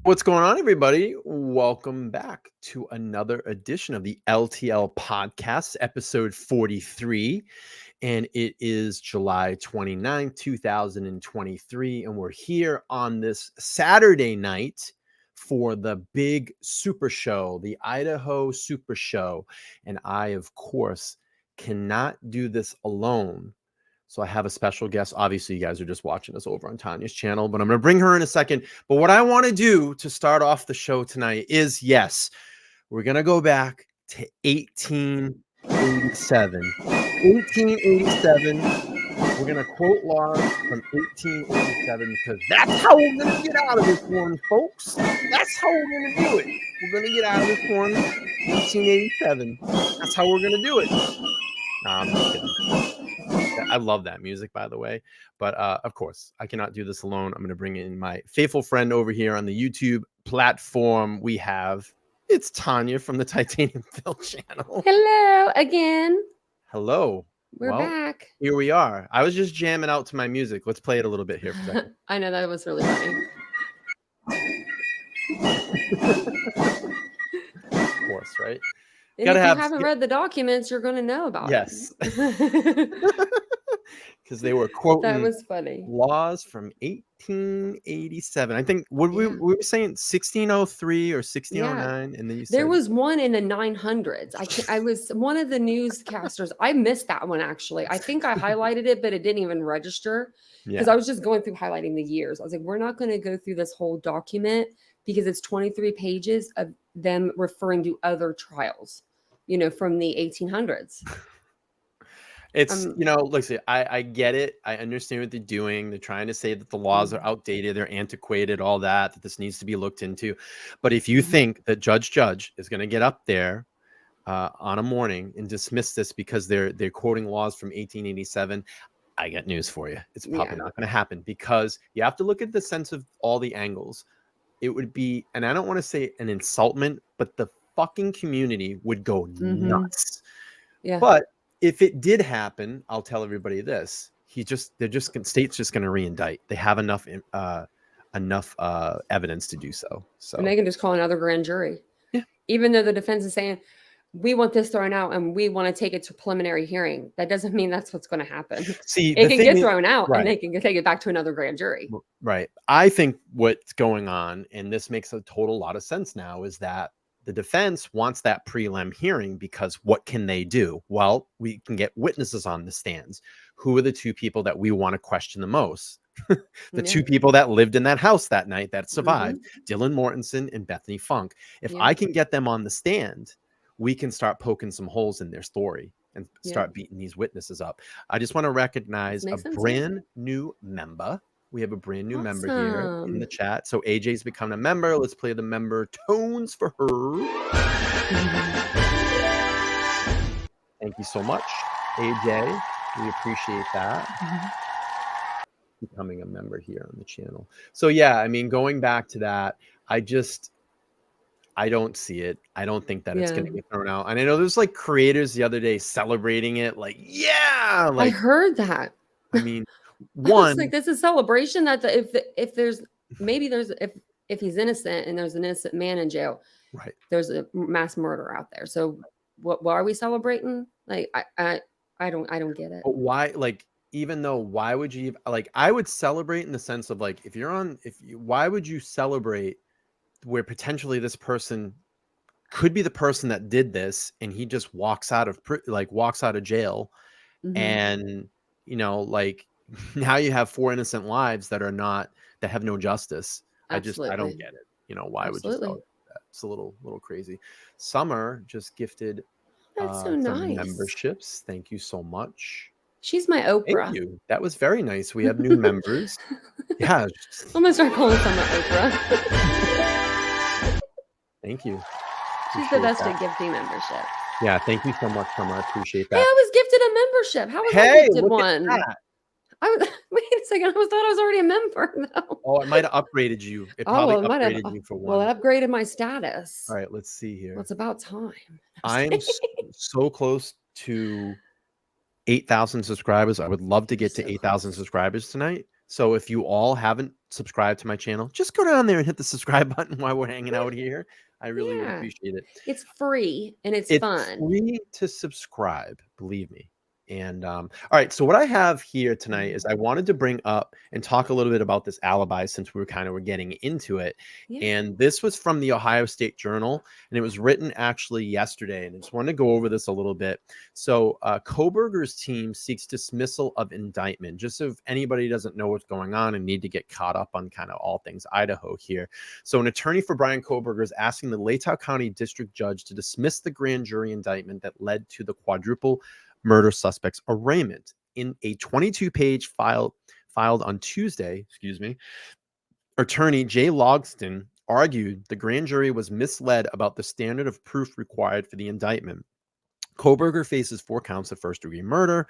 What's going on, everybody? Welcome back to another edition of the LTL podcast, episode 43. And it is July 29th, 2023. And we're here on this Saturday night for the big super show, the Idaho Super Show. And I, of course, cannot do this alone. So I have a special guest. Obviously, you guys are just watching us over on Tanya's channel, but I'm going to bring her in a second. But what I want to do to start off the show tonight is, yes, we're going to go back to 1887. 1887. We're going to quote laws from 1887 because that's how we're going to get out of this one, folks. That's how we're going to do it. We're going to get out of this one, 1887. That's how we're going to do it. Nah, I'm just kidding. I love that music, by the way. But of course, I cannot do this alone. I'm going to bring in my faithful friend over here on the YouTube platform. It's Tanya from the Titanium Phil channel. Hello again. Hello. We're back. Here we are. I was just jamming out to my music. Let's play it a little bit here for a second. I know that was really funny. Of course, right? And if you haven't read the documents, you're going to know about it. Yes. Because they were quoting that was funny. Laws from 1887. I think we were saying 1603 or 1609, and then you said there was one in the 900s. I was one of the newscasters. I missed that one actually. I think I highlighted it, but it didn't even register because I was just going through highlighting the years. I was like, we're not going to go through this whole document because it's 23 pages of them referring to other trials, from the 1800s. It's, listen, I get it. I understand what they're doing. They're trying to say that the laws are outdated, they're antiquated, all that this needs to be looked into. But if you think that Judge is going to get up there on a morning and dismiss this because they're quoting laws from 1887, I got news for you. It's probably not going to happen because you have to look at the sense of all the angles. It would be, and I don't want to say an insultment, but the fucking community would go nuts. Yeah. But if it did happen, I'll tell everybody this: state's just going to reindict. They have enough evidence to do so. So and they can just call another grand jury. Yeah. Even though the defense is saying we want this thrown out and we want to take it to preliminary hearing, that doesn't mean that's what's going to happen. See, it can get thrown out and they can take it back to another grand jury. Right. I think what's going on, and this makes a total lot of sense now, is that the defense wants that prelim hearing because what can they do? Well, we can get witnesses on the stands. Who are the two people that we want to question the most? The two people that lived in that house that night that survived, Dylan Mortensen and Bethany Funk. If I can get them on the stand, we can start poking some holes in their story and start beating these witnesses up. I just want to recognize a brand new member. We have a brand new member here in the chat. So AJ's become a member. Let's play the member tones for her. Thank you so much, AJ. We appreciate that. Becoming a member here on the channel. So yeah, I mean, going back to that, I don't see it. I don't think that it's going to get thrown out. And I know there's like creators the other day celebrating it. Like, I heard that. I mean, one, like this is celebration that if he's innocent and there's an innocent man in jail, right? There's a mass murder out there. So why are we celebrating? Like I don't get it. But why? Like, even though, why would you like? I would celebrate in the sense of like, why would you celebrate where potentially this person could be the person that did this and he just walks out of jail, and like. Now you have 4 innocent lives that have no justice. Absolutely. I don't get it. Why would you celebrate that? It's a little crazy. Summer just gifted some memberships. Thank you so much. She's my Oprah. Thank you. That was very nice. We have new members. Yeah. I'm gonna start calling Summer Oprah. Thank you. She's the best at gifting membership. Yeah, thank you so much, Summer. I appreciate that. Hey, I was gifted a membership. How was I gifted one? Wait a second. I thought I was already a member, though. Oh, it might have upgraded you. It probably upgraded you for one. Well, it upgraded my status. All right, let's see here. Well, it's about time. I'm so close to 8,000 subscribers. I would love to get to 8,000 subscribers tonight. So if you all haven't subscribed to my channel, just go down there and hit the subscribe button while we're hanging out here. I really would appreciate it. It's free and it's It's fun. free to subscribe, believe me. And all right, so what I have here tonight is I wanted to bring up and talk a little bit about this alibi since we were getting into it. Yeah. And this was from the Ohio State Journal, and it was written actually yesterday. And I just wanted to go over this a little bit. So Kohberger's team seeks dismissal of indictment. Just so if anybody doesn't know what's going on and need to get caught up on kind of all things Idaho here. So an attorney for Bryan Kohberger is asking the Latah County District Judge to dismiss the grand jury indictment that led to the quadruple murder suspect's arraignment. In a 22-page filed on Tuesday, attorney Jay Logston argued the grand jury was misled about the standard of proof required for the indictment. Kohberger faces 4 counts of first-degree murder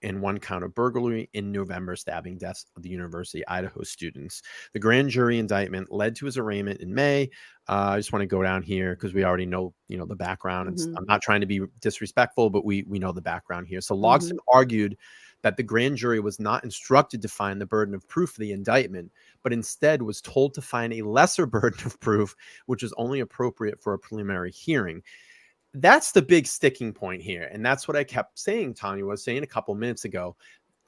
and 1 count of burglary in November, stabbing deaths of the University of Idaho students. The grand jury indictment led to his arraignment in May. I just want to go down here because we already know, the background. And I'm not trying to be disrespectful, but we know the background here. So Logston argued that the grand jury was not instructed to find the burden of proof for the indictment, but instead was told to find a lesser burden of proof, which is only appropriate for a preliminary hearing. That's the big sticking point here. And that's what I kept saying, Tanya was saying a couple minutes ago.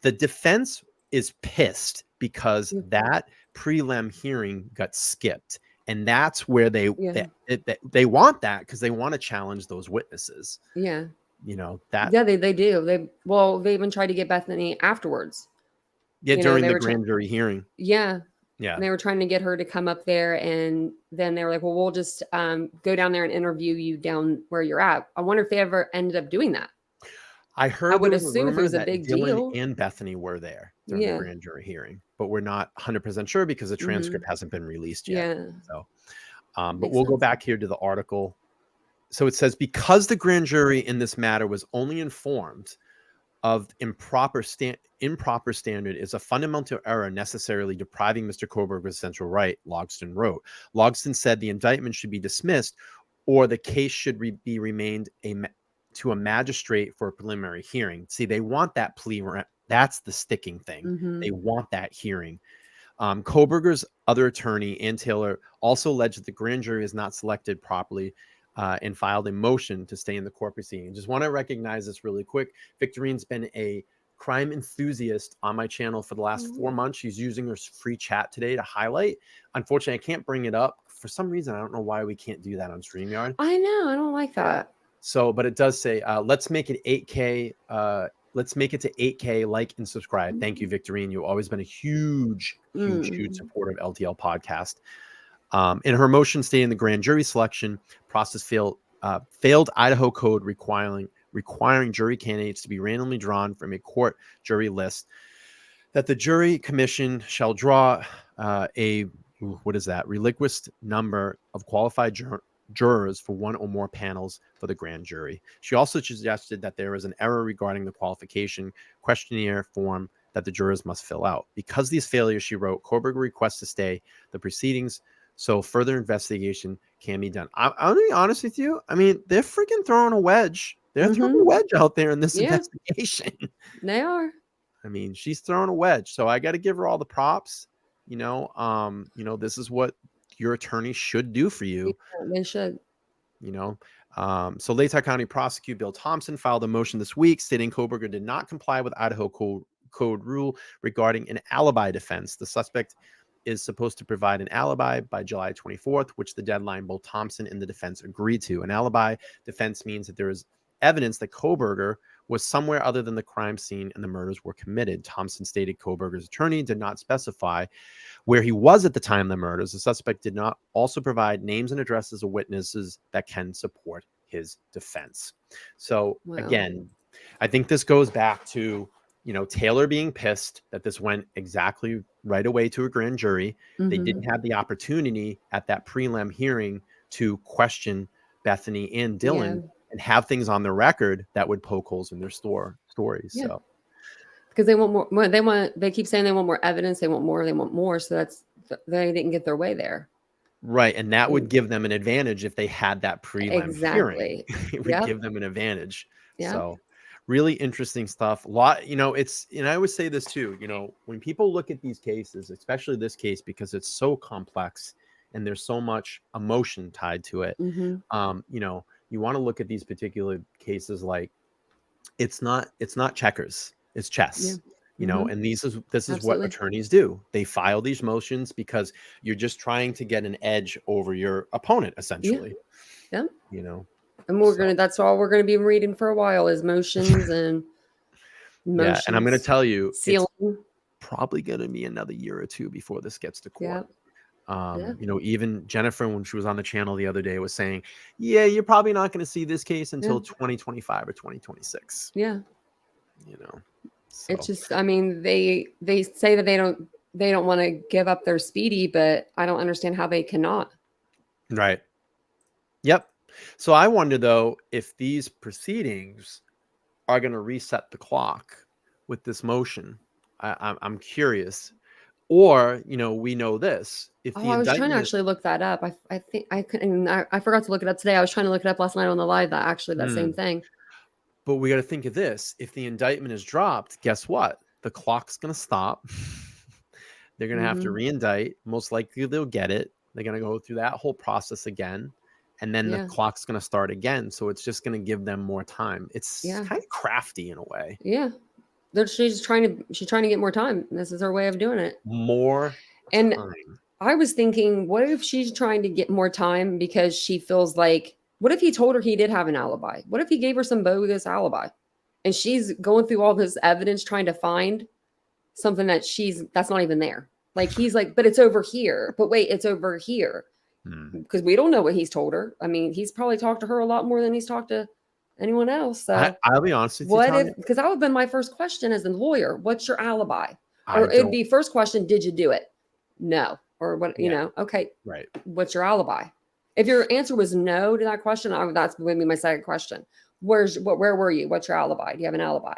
The defense is pissed because that prelim hearing got skipped. And that's where they want that because they want to challenge those witnesses. Yeah. That. Yeah, they do. They even tried to get Bethany afterwards. Yeah, during the grand jury hearing. Yeah. Yeah. And they were trying to get her to come up there, and then they were like, well, we'll just go down there and interview you down where you're at. I wonder if they ever ended up doing that. I heard I would assume if it was a big deal. And Bethany were there during the grand jury hearing, but we're not 100% sure because the transcript hasn't been released yet. Yeah. So, but we'll go back here to the article. So it says, because the grand jury in this matter was only informed of improper standard is a fundamental error necessarily depriving Mr. Kohberger's central right, Logston wrote. Logston said the indictment should be dismissed or the case should be remained to a magistrate for a preliminary hearing. See, they want that plea. That's the sticking thing. They want that hearing. Kohberger's other attorney, Ann Taylor, also alleged that the grand jury is not selected properly and filed a motion to stay in the court proceeding. Just want to recognize this really quick. Victorine's been a crime enthusiast on my channel for the last 4 months. She's using her free chat today to highlight. Unfortunately, I can't bring it up. For some reason, I don't know why we can't do that on StreamYard. I know. I don't like that. So, but it does say, let's make it 8K. Let's make it to 8K, like and subscribe. Thank you, Victorine. You've always been a huge supporter of LTL podcast. In her motion stating the grand jury selection process failed Idaho code requiring jury candidates to be randomly drawn from a court jury list, that the jury commission shall draw a relinquished number of qualified jurors for one or more panels for the grand jury. She also suggested that there is an error regarding the qualification questionnaire form that the jurors must fill out. Because these failures, she wrote, Kohberger requests to stay the proceedings so further investigation can be done. I'm going to be honest with you. I mean, they're freaking throwing a wedge. They're throwing a wedge out there in this investigation. They are. I mean, she's throwing a wedge. So I got to give her all the props. This is what your attorney should do for you. Yeah, they should. So Latah County prosecutor Bill Thompson filed a motion this week stating Kohberger did not comply with Idaho code rule regarding an alibi defense. The suspect is supposed to provide an alibi by July 24th, which the deadline both Thompson and the defense agreed to. An alibi defense means that there is evidence that Kohberger was somewhere other than the crime scene and the murders were committed. Thompson stated Kohberger's attorney did not specify where he was at the time of the murders. The suspect did not also provide names and addresses of witnesses that can support his defense. So again, I think this goes back to Taylor being pissed that this went exactly right away to a grand jury. They didn't have the opportunity at that prelim hearing to question Bethany and Dylan and have things on their record that would poke holes in their stories. Yeah. So because they want more, they keep saying they want more evidence. They want more. So they didn't get their way there. Right. And that would give them an advantage if they had that prelim hearing. It would give them an advantage. Yeah. So Really interesting stuff. A lot, you know, it's, and I always say this too, you know, when people look at these cases, especially this case, because it's so complex and there's so much emotion tied to it. You know, you want to look at these particular cases like it's not checkers, it's chess. You know, and this is what Absolutely. attorneys do. They file these motions because you're just trying to get an edge over your opponent, essentially. Yeah. You know, And that's all we're gonna be reading for a while is motions and yeah. And I'm going to tell you, sealing. it's probably going to be another year or two before this gets to court. You know, even Jennifer, when she was on the channel the other day, was saying, yeah, you're probably not going to see this case until 2025 or 2026. Yeah. You know, so. It's just, I mean, they say that they don't want to give up their speedy, but I don't understand how they cannot. Right. Yep. So I wonder though, if these proceedings are going to reset the clock with this motion. I'm curious. Or, you know, we know this. If the I was trying to indictment actually look that up. I think I couldn't. I forgot to look it up today. I was trying to look it up last night on the live. That actually that same thing. But we got to think of this. If the indictment is dropped, guess what? The clock's going to stop. They're going to have to re-indict. Most likely they'll get it. They're going to go through that whole process again. And then the clock's going to start again. So it's just going to give them more time. It's kind of crafty in a way. Yeah. She's trying to get more time. This is her way of doing it. More and time. I was thinking, what if she's trying to get more time because she feels like, what if he told her he did have an alibi? What if he gave her some bogus alibi? And she's going through all this evidence trying to find something that's not even there. Like he's like, but it's over here. But wait, it's over here. Because we don't know what he's told her. I mean, he's probably talked to her a lot more than he's talked to anyone else. So I'll be honest with you. What if, because that would have been my first question as a lawyer, what's your alibi? Or it'd be first question, did you do it? No. Or what, you know, okay. Right. What's your alibi? If your answer was no to that question, that's going to be my second question. Where were you? What's your alibi? Do you have an alibi?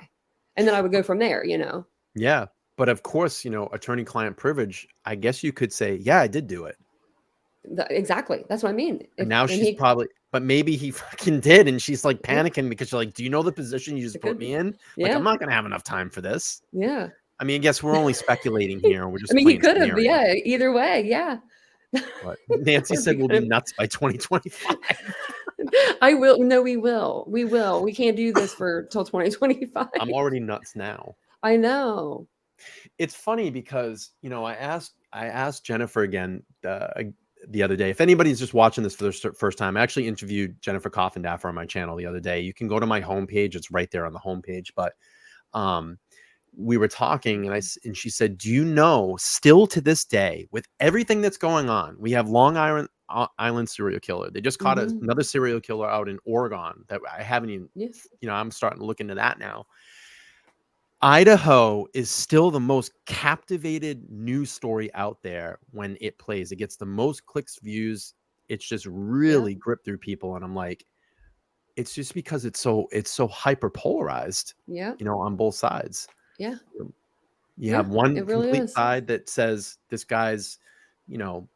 And then I would go from there, you know? Yeah. But of course, you know, attorney-client privilege, I guess you could say, yeah, I did do it. Exactly. That's what I mean. And now she's probably, but maybe he fucking did. And she's like panicking because you're like, do you know the position you just put me in? Like, I'm not going to have enough time for this. Yeah. I mean, I guess we're only speculating here. We're just, I mean, he could have, either way. Yeah. But Nancy said we'll be nuts by 2025. I will. No, we will. We will. We can't do this till 2025. I'm already nuts now. I know. It's funny because, you know, I asked Jennifer again the other day. If anybody's just watching this for the first time, I actually interviewed Jennifer Coffindaffer on my channel the other day. You can go to my homepage. It's right there on the homepage. But we were talking and she said, do you know, still to this day, with everything that's going on, we have Long Island serial killer. They just caught another serial killer out in Oregon that I haven't even, you know, I'm starting to look into that now. Idaho is still the most captivated news story out there when it plays. It gets the most clicks, views. It's just really gripped through people. And I'm like, it's just because it's so hyper polarized, you know, on both sides. Yeah. You have one complete side that says this guy's, you know,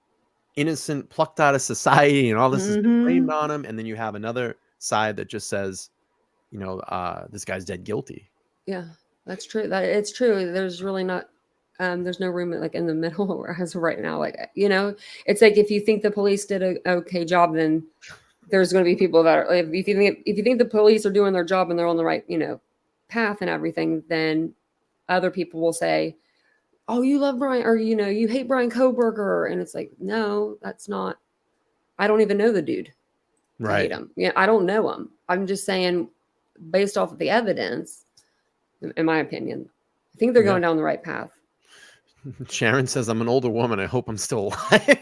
innocent, plucked out of society and all this is blamed on him. And then you have another side that just says, you know, this guy's dead guilty. Yeah. That's true. It's true. There's really not, there's no room like in the middle as of right now. Like, you know, it's like if you think the police did a okay job, then there's going to be people that are. If you think the police are doing their job and they're on the right, you know, path and everything, then other people will say, "Oh, you love Bryan," or you know, you hate Bryan Kohberger, and it's like, no, that's not. I don't even know the dude. Right. I hate him. Yeah, I don't know him. I'm just saying, based off of the evidence. In my opinion, I think they're going down the right path. Sharon says, I'm an older woman. I hope I'm still alive.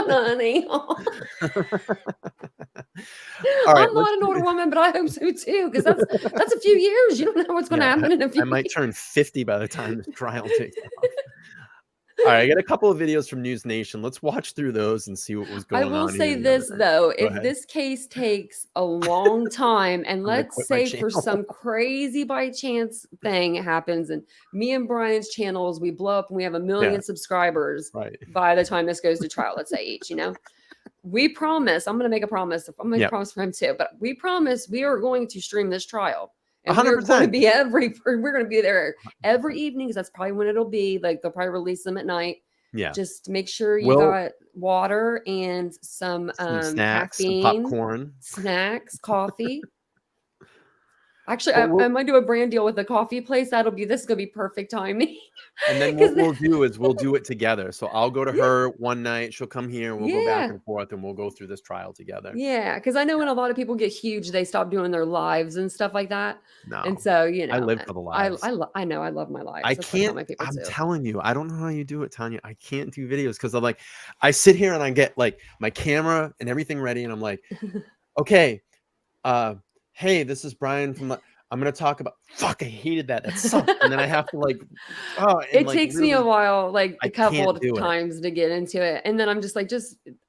Honey. I'm not an older woman, but I hope so too, because that's a few years. You don't know what's going to happen in a few years. I might turn 50 by the time this trial takes off. All right, I got a couple of videos from News Nation. Let's watch through those and see what was going on. I will say this, though. If this case takes a long time, and let's say for some crazy by chance thing happens, and me and Bryan's channels, we blow up and we have 1 million subscribers by the time this goes to trial, let's say each, you know? we promise, I'm going to make a promise. I'm going to make a promise for him too, but we promise we are going to stream this trial. And 100%. We're going to be there every evening, because that's probably when it'll be. Like, they'll probably release them at night. Yeah. Just make sure you got water and some snacks, caffeine, some popcorn, snacks, coffee. Actually, I might do a brand deal with the coffee place. This is gonna be perfect timing. And then what we'll do is we'll do it together. So I'll go to her one night, she'll come here, and we'll go back and forth, and we'll go through this trial together. Yeah, because I know when a lot of people get huge, they stop doing their lives and stuff like that. No, and so I live for the lives. I know I love my lives. I can't. I'm telling you, I don't know how you do it, Tanya. I can't do videos because I'm like, I sit here and I get like my camera and everything ready, and I'm like, okay, hey, this is Bryan from. I'm going to talk about, fuck, I hated that. That sucked. And then I have to it takes me a while, like a couple of times to get into it. And then I'm just like,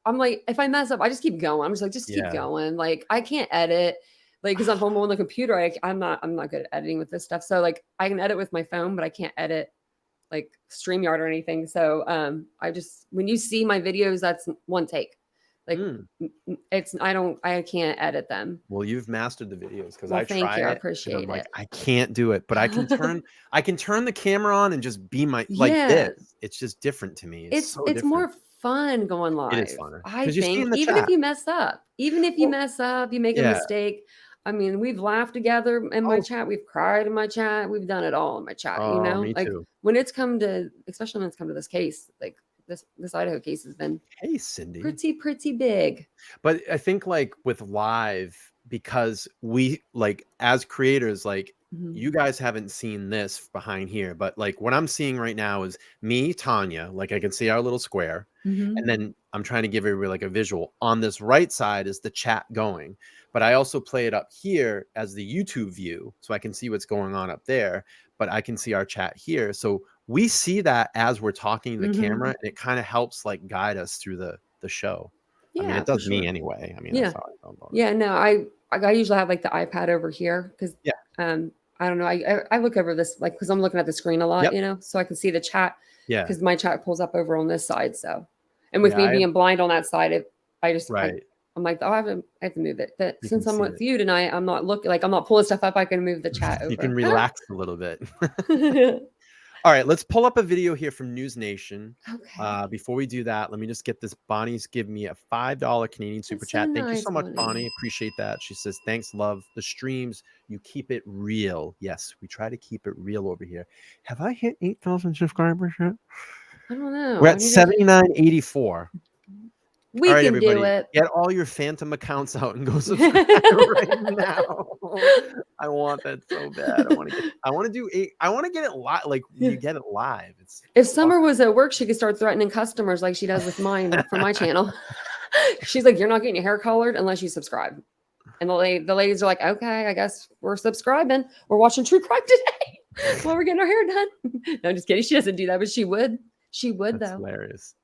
I'm like, if I mess up, I just keep going. I'm just like, keep going. Like, I can't edit, like, because I'm on the computer. I'm not good at editing with this stuff. So like, I can edit with my phone, but I can't edit like StreamYard or anything. So when you see my videos, that's one take. Like I can't edit them. Well, you've mastered the videos, because I appreciate it. Like, I can't do it, but I can turn the camera on and just be this. It's just different to me. It's more fun going live. It is funner. I think even if you mess up, you make a mistake. I mean, we've laughed together in my chat. We've cried in my chat. We've done it all in my chat. Me like too. Especially when it's come to this case, like this Idaho case has been Cindy, pretty big. But I think like with live, because we like as creators, like you guys haven't seen this behind here, but like what I'm seeing right now is me, Tanya, like I can see our little square, and then I'm trying to give everybody like a visual. On this right side is the chat going, but I also play it up here as the YouTube view, so I can see what's going on up there, but I can see our chat here. So we see that as we're talking to the camera, and it kind of helps like guide us through the show. Yeah, I mean, it does me anyway. I mean, that's how I feel about it. Yeah, no, I usually have like the iPad over here, because I don't know. I look over this, like, because I'm looking at the screen a lot, so I can see the chat. Yeah, because my chat pulls up over on this side. So, and with me being blind on that side, I'm like, I have to move it. But since I'm with you tonight, I'm not pulling stuff up. I can move the chat over. You can relax a little bit. All right, let's pull up a video here from News Nation. Okay. Before we do that, let me just get this. Bonnie's giving me a $5 Canadian super chat. Thank you so much, Bonnie. Appreciate that. She says, thanks, love the streams. You keep it real. Yes, we try to keep it real over here. Have I hit 8,000 subscribers yet? I don't know. We're at 7984. We can everybody, do it. Get all your phantom accounts out and go subscribe right now. I want that so bad. I want to get it live. Like you get it live. If Summer was at work, she could start threatening customers like she does with mine for my channel. She's like, "You're not getting your hair colored unless you subscribe." And the ladies are like, "Okay, I guess we're subscribing. We're watching true crime today while we're getting our hair done." No, I'm just kidding. She doesn't do that, but she would. She would. That's hilarious.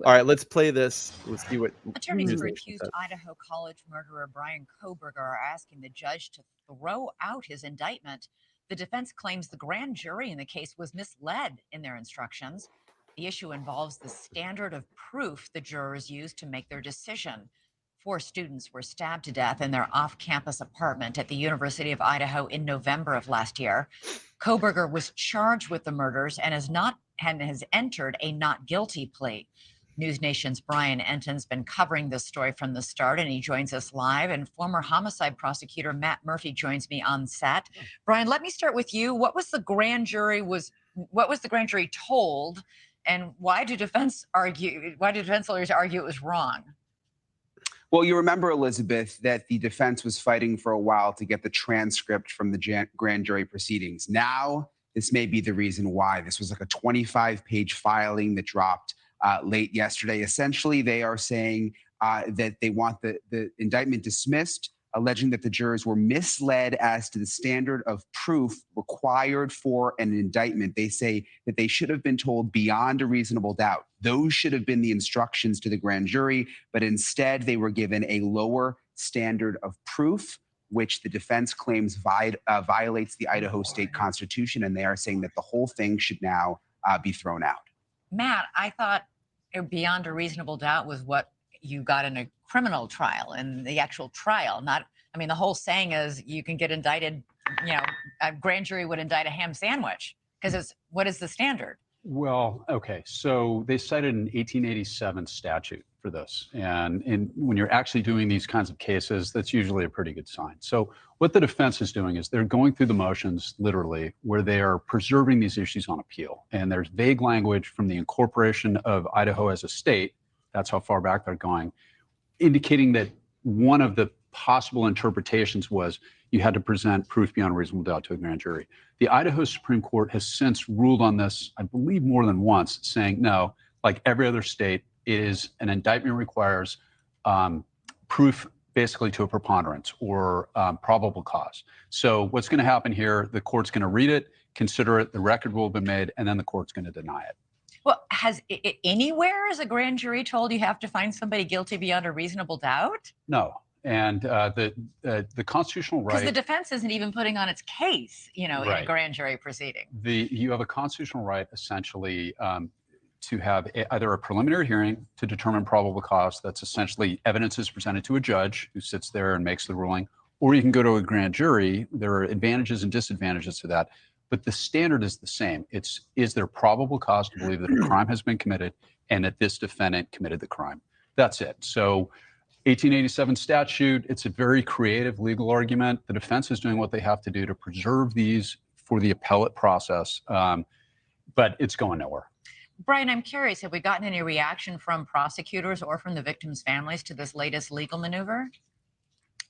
All right, let's play this. Let's see what attorneys for accused Idaho College murderer Bryan Kohberger are asking the judge to throw out his indictment. The defense claims the grand jury in the case was misled in their instructions. The issue involves the standard of proof the jurors used to make their decision. 4 students were stabbed to death in their off-campus apartment at the University of Idaho in November of last year. Kohberger was charged with the murders and has entered a not guilty plea. News Nation's Brian Enton's been covering this story from the start, and he joins us live. And former homicide prosecutor Matt Murphy joins me on set. Brian, let me start with you. What was the grand jury told, and why do defense lawyers argue it was wrong? Well, you remember, Elizabeth, that the defense was fighting for a while to get the transcript from the grand jury proceedings. Now, this may be the reason why. This was like a 25-page filing that dropped late yesterday. Essentially, they are saying that they want the indictment dismissed, alleging that the jurors were misled as to the standard of proof required for an indictment. They say that they should have been told beyond a reasonable doubt. Those should have been the instructions to the grand jury, but instead they were given a lower standard of proof, which the defense claims violates the Idaho state constitution, and they are saying that the whole thing should now be thrown out. Matt, I thought beyond a reasonable doubt was what you got in a criminal trial and the actual trial. Not, I mean, the whole saying is you can get indicted, a grand jury would indict a ham sandwich because what is the standard? Well, okay, so they cited an 1887 statute for this. And when you're actually doing these kinds of cases, that's usually a pretty good sign. So what the defense is doing is they're going through the motions, literally, where they are preserving these issues on appeal. And there's vague language from the incorporation of Idaho as a state, that's how far back they're going, indicating that one of the possible interpretations was you had to present proof beyond reasonable doubt to a grand jury. The Idaho Supreme Court has since ruled on this, I believe more than once, saying no, like every other state, an indictment requires proof basically to a preponderance or probable cause. So what's going to happen here, the court's going to read it, consider it, the record will have been made, and then the court's going to deny it. Well, has anywhere is a grand jury told you have to find somebody guilty beyond a reasonable doubt? No. And the constitutional right. Because the defense isn't even putting on its case, in a grand jury proceeding. You have a constitutional right, essentially, to have either a preliminary hearing to determine probable cause. That's essentially evidence is presented to a judge who sits there and makes the ruling, or you can go to a grand jury. There are advantages and disadvantages to that, but the standard is the same. Is there probable cause to believe that a crime has been committed and that this defendant committed the crime? That's it. So 1887 statute, it's a very creative legal argument. The defense is doing what they have to do to preserve these for the appellate process, but it's going nowhere. Bryan, I'm curious, have we gotten any reaction from prosecutors or from the victims' families to this latest legal maneuver?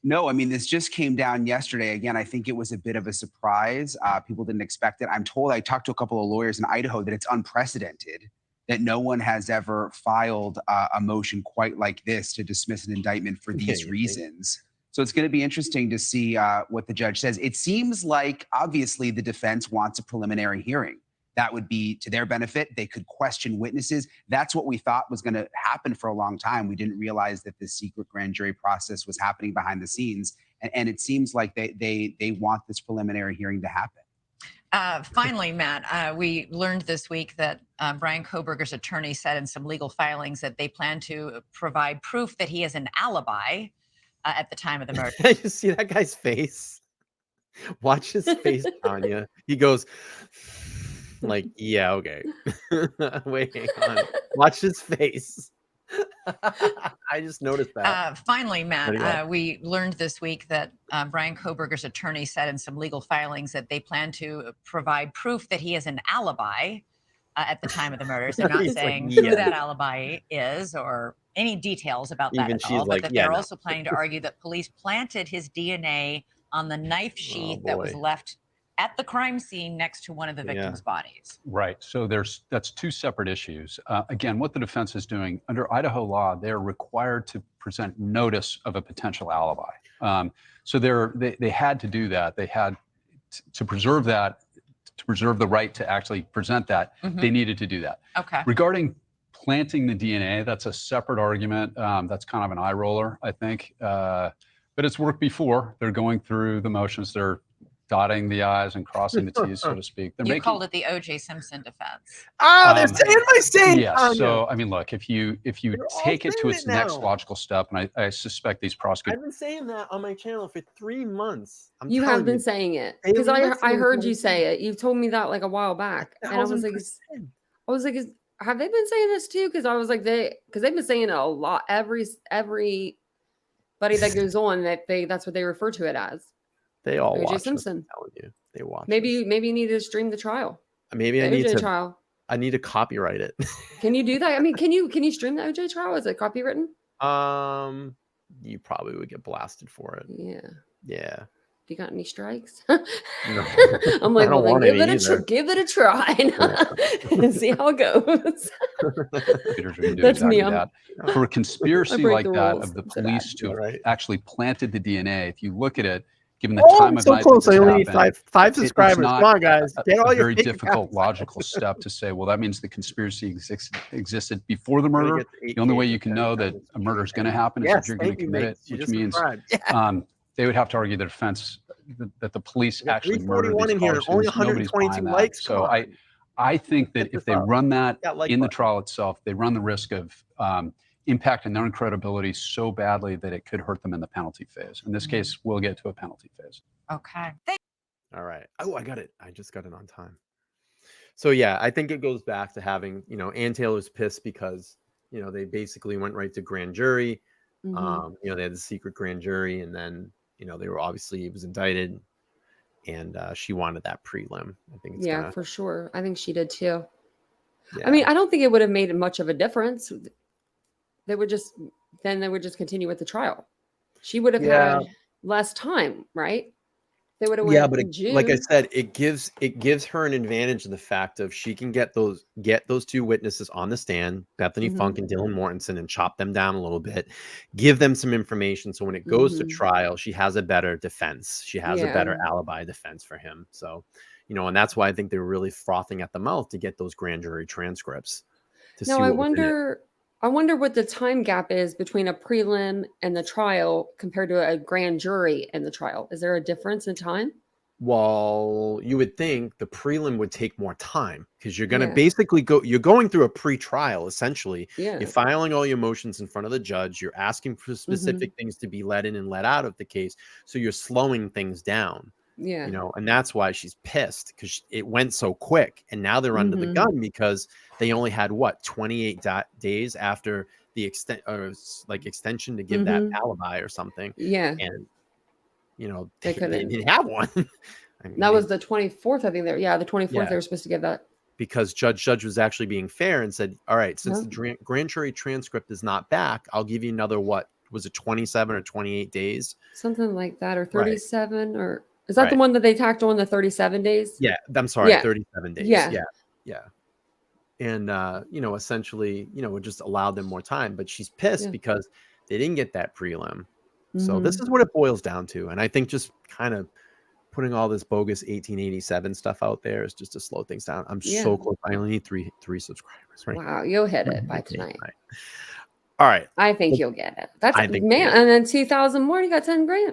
No, I mean, this just came down yesterday. Again, I think it was a bit of a surprise. People didn't expect it. I'm told, I talked to a couple of lawyers in Idaho, that it's unprecedented, that no one has ever filed a motion quite like this to dismiss an indictment for these reasons. So it's going to be interesting to see what the judge says. It seems like, obviously, the defense wants a preliminary hearing. That would be to their benefit. They could question witnesses. That's what we thought was going to happen for a long time. We didn't realize that this secret grand jury process was happening behind the scenes. And it seems like they want this preliminary hearing to happen. Finally, Matt, we learned this week that Bryan Kohberger's attorney said in some legal filings that they plan to provide proof that he has an alibi at the time of the murder. You see that guy's face? Watch his face, Tanya. He goes, like, yeah, okay. Wait, hang on. Watch his face. I just noticed that. Finally, Matt, we learned this week that Bryan Kohberger's attorney said in some legal filings that they plan to provide proof that he has an alibi at the time of the murders. They're not saying who that alibi is or any details about that at all, but that they're also planning to argue that police planted his DNA on the knife sheath that was left at the crime scene next to one of the victims' bodies. Right. So that's two separate issues. Again, what the defense is doing under Idaho law, they're required to present notice of a potential alibi. So they had to do that. They had to preserve that, to preserve the right to actually present that. They needed to do that. Okay. Regarding planting the DNA, that's a separate argument. That's kind of an eye roller, I think. But it's worked before. They're going through the motions. They're dotting the I's and crossing the T's, so to speak. You called it the O.J. Simpson defense. They're saying my same. Yeah. So I mean, look, if you take it to its next logical step, and I suspect these prosecutors. I've been saying that on my channel for 3 months. You have been saying it because I heard you say it. You told me that like a while back, and I was like, have they been saying this too? Because I was like, they've been saying it a lot. Everybody that goes on that's what they refer to it as. They all watch. O.J. Simpson. Telling you, they watch. Maybe you need to stream the trial. Maybe I need to. I need to copyright it. Can you do that? I mean, can you stream the O.J. trial? Is it copywritten? You probably would get blasted for it. Yeah. Yeah. You got any strikes? No. I'm like, well, then give it a try and see how it goes. That's me. For a conspiracy like that of the police to have actually planted the DNA, if you look at it, given the time of night, close. I only need five subscribers. Come on, guys. Get all your very difficult logical step to say, well, that means the conspiracy existed before the murder. The only way you can know that a murder is going to happen is if you're going to commit it, which means they would have to argue the defense that the police actually murdered these cars. Only 122 likes. So I think that if they run that in the trial itself, they run the risk of impacting their own credibility so badly that it could hurt them in the penalty phase. In this case, we'll get to a penalty phase. Okay. All right. Oh, I got it. I just got it on time. So yeah, I think it goes back to having, Ann Taylor's pissed because, they basically went right to grand jury. They had the secret grand jury, and then, they were obviously, it was indicted, and she wanted that prelim. I think it's for sure. I think she did too. Yeah. I mean, I don't think it would have made much of a difference. They would just continue with the trial. She would have had less time, right? They would have went in June. Like I said, it gives her an advantage in the fact of she can get those two witnesses on the stand, Bethany Funk and Dylan Mortensen, and chop them down a little bit, give them some information, so when it goes to trial, she has a better defense. She has a better alibi defense for him. So, and that's why I think they were really frothing at the mouth to get those grand jury transcripts. Now I wonder what the time gap is between a prelim and the trial compared to a grand jury and the trial. Is there a difference in time? Well, you would think the prelim would take more time because you're going to basically you're going through a pre-trial, essentially. Yeah. You're filing all your motions in front of the judge. You're asking for specific things to be let in and let out of the case. So you're slowing things down. Yeah. And that's why she's pissed, because it went so quick, and now they're under the gun because they only had 28 days after the extension to give that alibi or something. Yeah. And they didn't have one. I mean, that was the 24th, I think. The 24th they were supposed to give that. Because Judge was actually being fair and said, all right, since the grand jury transcript is not back, I'll give you another, what was it, 27 or 28 days? Something like that, or 37, or is that the one that they tacked on, the 37 days? Yeah, I'm sorry, 37 days. Yeah. And, essentially, it just allowed them more time. But she's pissed because they didn't get that prelim. So this is what it boils down to. And I think just kind of putting all this bogus 1887 stuff out there is just to slow things down. I'm so close. I only need three subscribers. Right? Wow, you'll hit it by tonight. Right. All right. I think you'll get it. That's and then 2,000 more. You got 10 grand.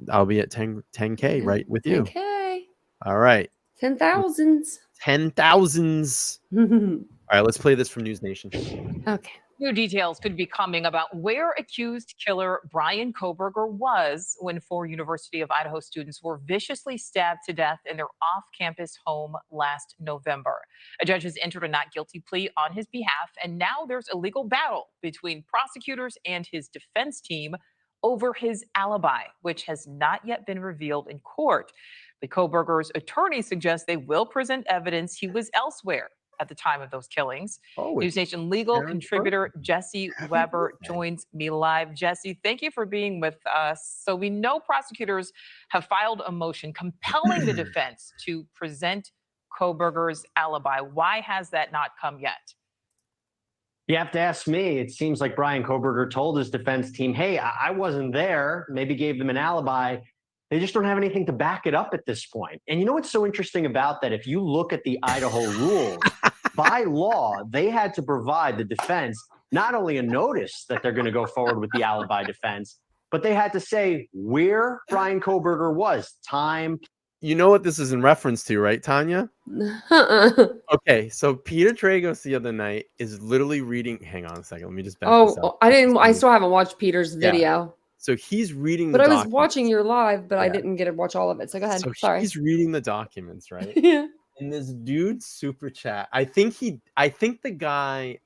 I'll be at 10K right with you. 10K. All right. 10,000s. 10,000s. All right, let's play this from News Nation. Okay. New details could be coming about where accused killer Bryan Kohberger was when 4 University of Idaho students were viciously stabbed to death in their off-campus home last November. A judge has entered a not guilty plea on his behalf, and now there's a legal battle between prosecutors and his defense team over his alibi, which has not yet been revealed in court. The Kohberger's attorney suggests they will present evidence he was elsewhere at the time of those killings. News Nation legal contributor Jesse Weber joins me live. Jesse, thank you for being with us. So we know prosecutors have filed a motion compelling the defense to present Kohberger's alibi. Why has that not come yet? You have to ask me. It seems like Bryan Kohberger told his defense team, hey, I wasn't there, maybe gave them an alibi. They just don't have anything to back it up at this point. And you know what's so interesting about that? If you look at the Idaho rules, by law, they had to provide the defense not only a notice that they're going to go forward with the alibi defense, but they had to say where Bryan Kohberger was, time. You know what this is in reference to, right, Tanya? Okay, so Peter Tragos the other night is literally reading. Hang on a second. Let me just back this up. I still haven't watched Peter's video. So he's reading but I was watching your live, but I didn't get to watch all of it. So go ahead. So sorry. He's reading the documents, right? Yeah. And this dude super chat. I think the guy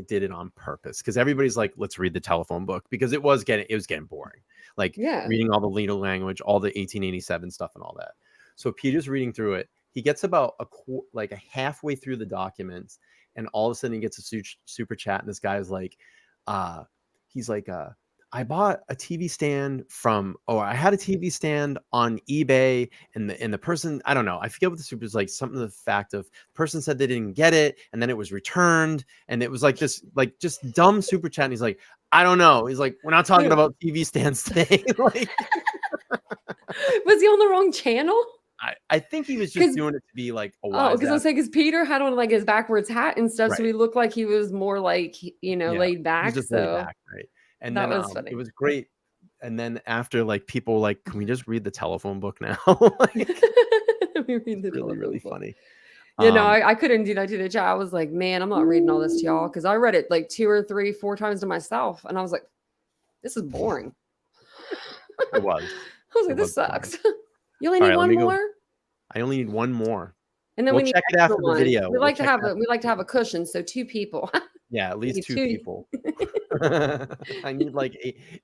did it on purpose, because everybody's like, let's read the telephone book, because it was getting boring. Like reading all the legal language, all the 1887 stuff and all that. So Peter's reading through it. He gets about a halfway through the documents, and all of a sudden he gets a super chat, and this guy's like, I bought a TV stand I had a TV stand on eBay, and the person, I don't know, I forget what the super is, like something to the fact of the person said they didn't get it, and then it was returned, and it was like this, like just dumb super chat. And he's like, I don't know. He's like, we're not talking about TV stands today. Like, was he on the wrong channel? I think he was just doing it to be like a wise. Because I was saying, because Peter had on like his backwards hat and stuff, so he looked like he was more like laid back. Just laid back, right? And that then was funny. It was great. And then after, like, people like, can we just read the telephone book now? Like, we read the really, really funny. I couldn't do that to the chat. I was like, man, I'm not reading all this to y'all because I read it like 2 or 3, 4 times to myself, and I was like, this is boring. It was. I was like, this sucks. You only All need right, one more. I only need one more. And then We'll we need check it after extra the video. We We'll like to check have a cushion, so 2 people. Yeah, at least 2 people. I need like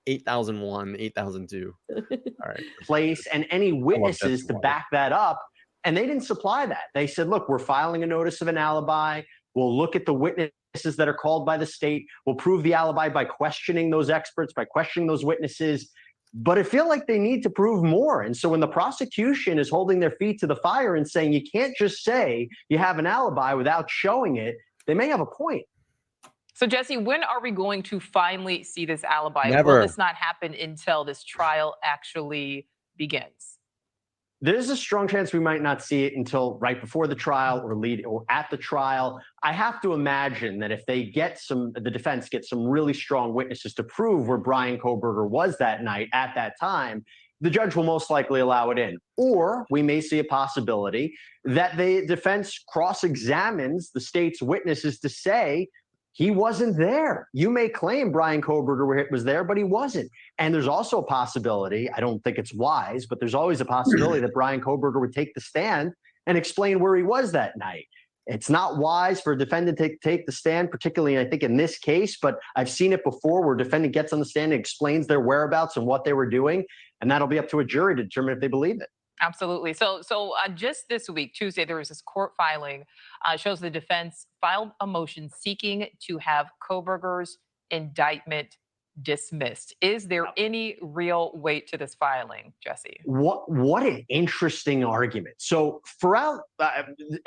8,001, 8,002. All right. Place and any witnesses to back that up. And they didn't supply that. They said, look, we're filing a notice of an alibi. We'll look at the witnesses that are called by the state. We'll prove the alibi by questioning those experts, by questioning those witnesses. But I feel like they need to prove more. And so when the prosecution is holding their feet to the fire and saying you can't just say you have an alibi without showing it, they may have a point. So, Jesse, when are we going to finally see this alibi? Never. Will this not happen until this trial actually begins? There's a strong chance we might not see it until right before the trial or at the trial. I have to imagine that if they the defense gets some really strong witnesses to prove where Bryan Kohberger was that night at that time, the judge will most likely allow it in. Or we may see a possibility that the defense cross-examines the state's witnesses to say, he wasn't there. You may claim Bryan Kohberger was there, but he wasn't. And there's also a possibility, I don't think it's wise, but there's always a possibility that Bryan Kohberger would take the stand and explain where he was that night. It's not wise for a defendant to take the stand, particularly, I think, in this case, but I've seen it before where a defendant gets on the stand and explains their whereabouts and what they were doing, and that'll be up to a jury to determine if they believe it. Absolutely. So just this week, Tuesday, there was this court filing, shows the defense filed a motion seeking to have Kohberger's indictment dismissed. Is there any real weight to this filing, Jesse? What an interesting argument. So throughout,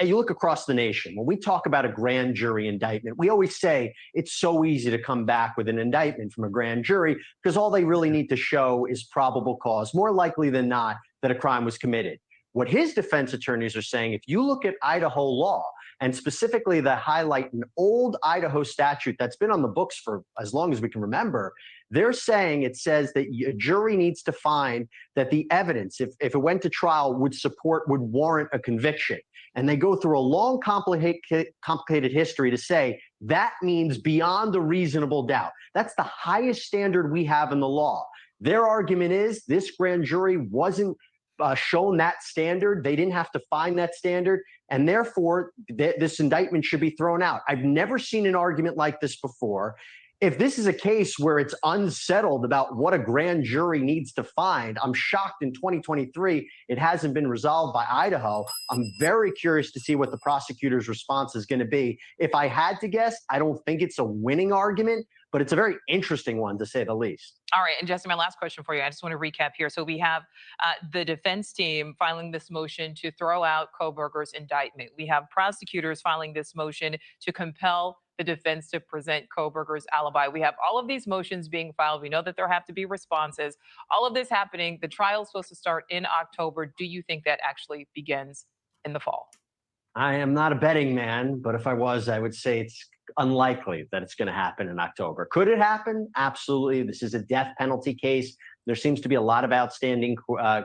you look across the nation, when we talk about a grand jury indictment, we always say it's so easy to come back with an indictment from a grand jury because all they really need to show is probable cause, more likely than not, that a crime was committed. What his defense attorneys are saying, if you look at Idaho law, and specifically the highlight an old Idaho statute that's been on the books for as long as we can remember, they're saying it says that a jury needs to find that the evidence, if it went to trial, would warrant a conviction. And they go through a long, complicated history to say that means beyond a reasonable doubt. That's the highest standard we have in the law. Their argument is this grand jury wasn't shown that standard. They didn't have to find that standard. And therefore, this indictment should be thrown out. I've never seen an argument like this before. If this is a case where it's unsettled about what a grand jury needs to find, I'm shocked in 2023 it hasn't been resolved by Idaho. I'm very curious to see what the prosecutor's response is going to be. If I had to guess, I don't think it's a winning argument, but it's a very interesting one, to say the least. All right. And Jesse, my last question for you. I just want to recap here. So we have the defense team filing this motion to throw out Kohberger's indictment. We have prosecutors filing this motion to compel the defense to present Kohberger's alibi. We have all of these motions being filed. We know that there have to be responses. All of this happening. The trial is supposed to start in October. Do you think that actually begins in the fall? I am not a betting man, but if I was, I would say it's unlikely that it's going to happen in October. Could it happen? Absolutely. This is a death penalty case. There seems to be a lot of outstanding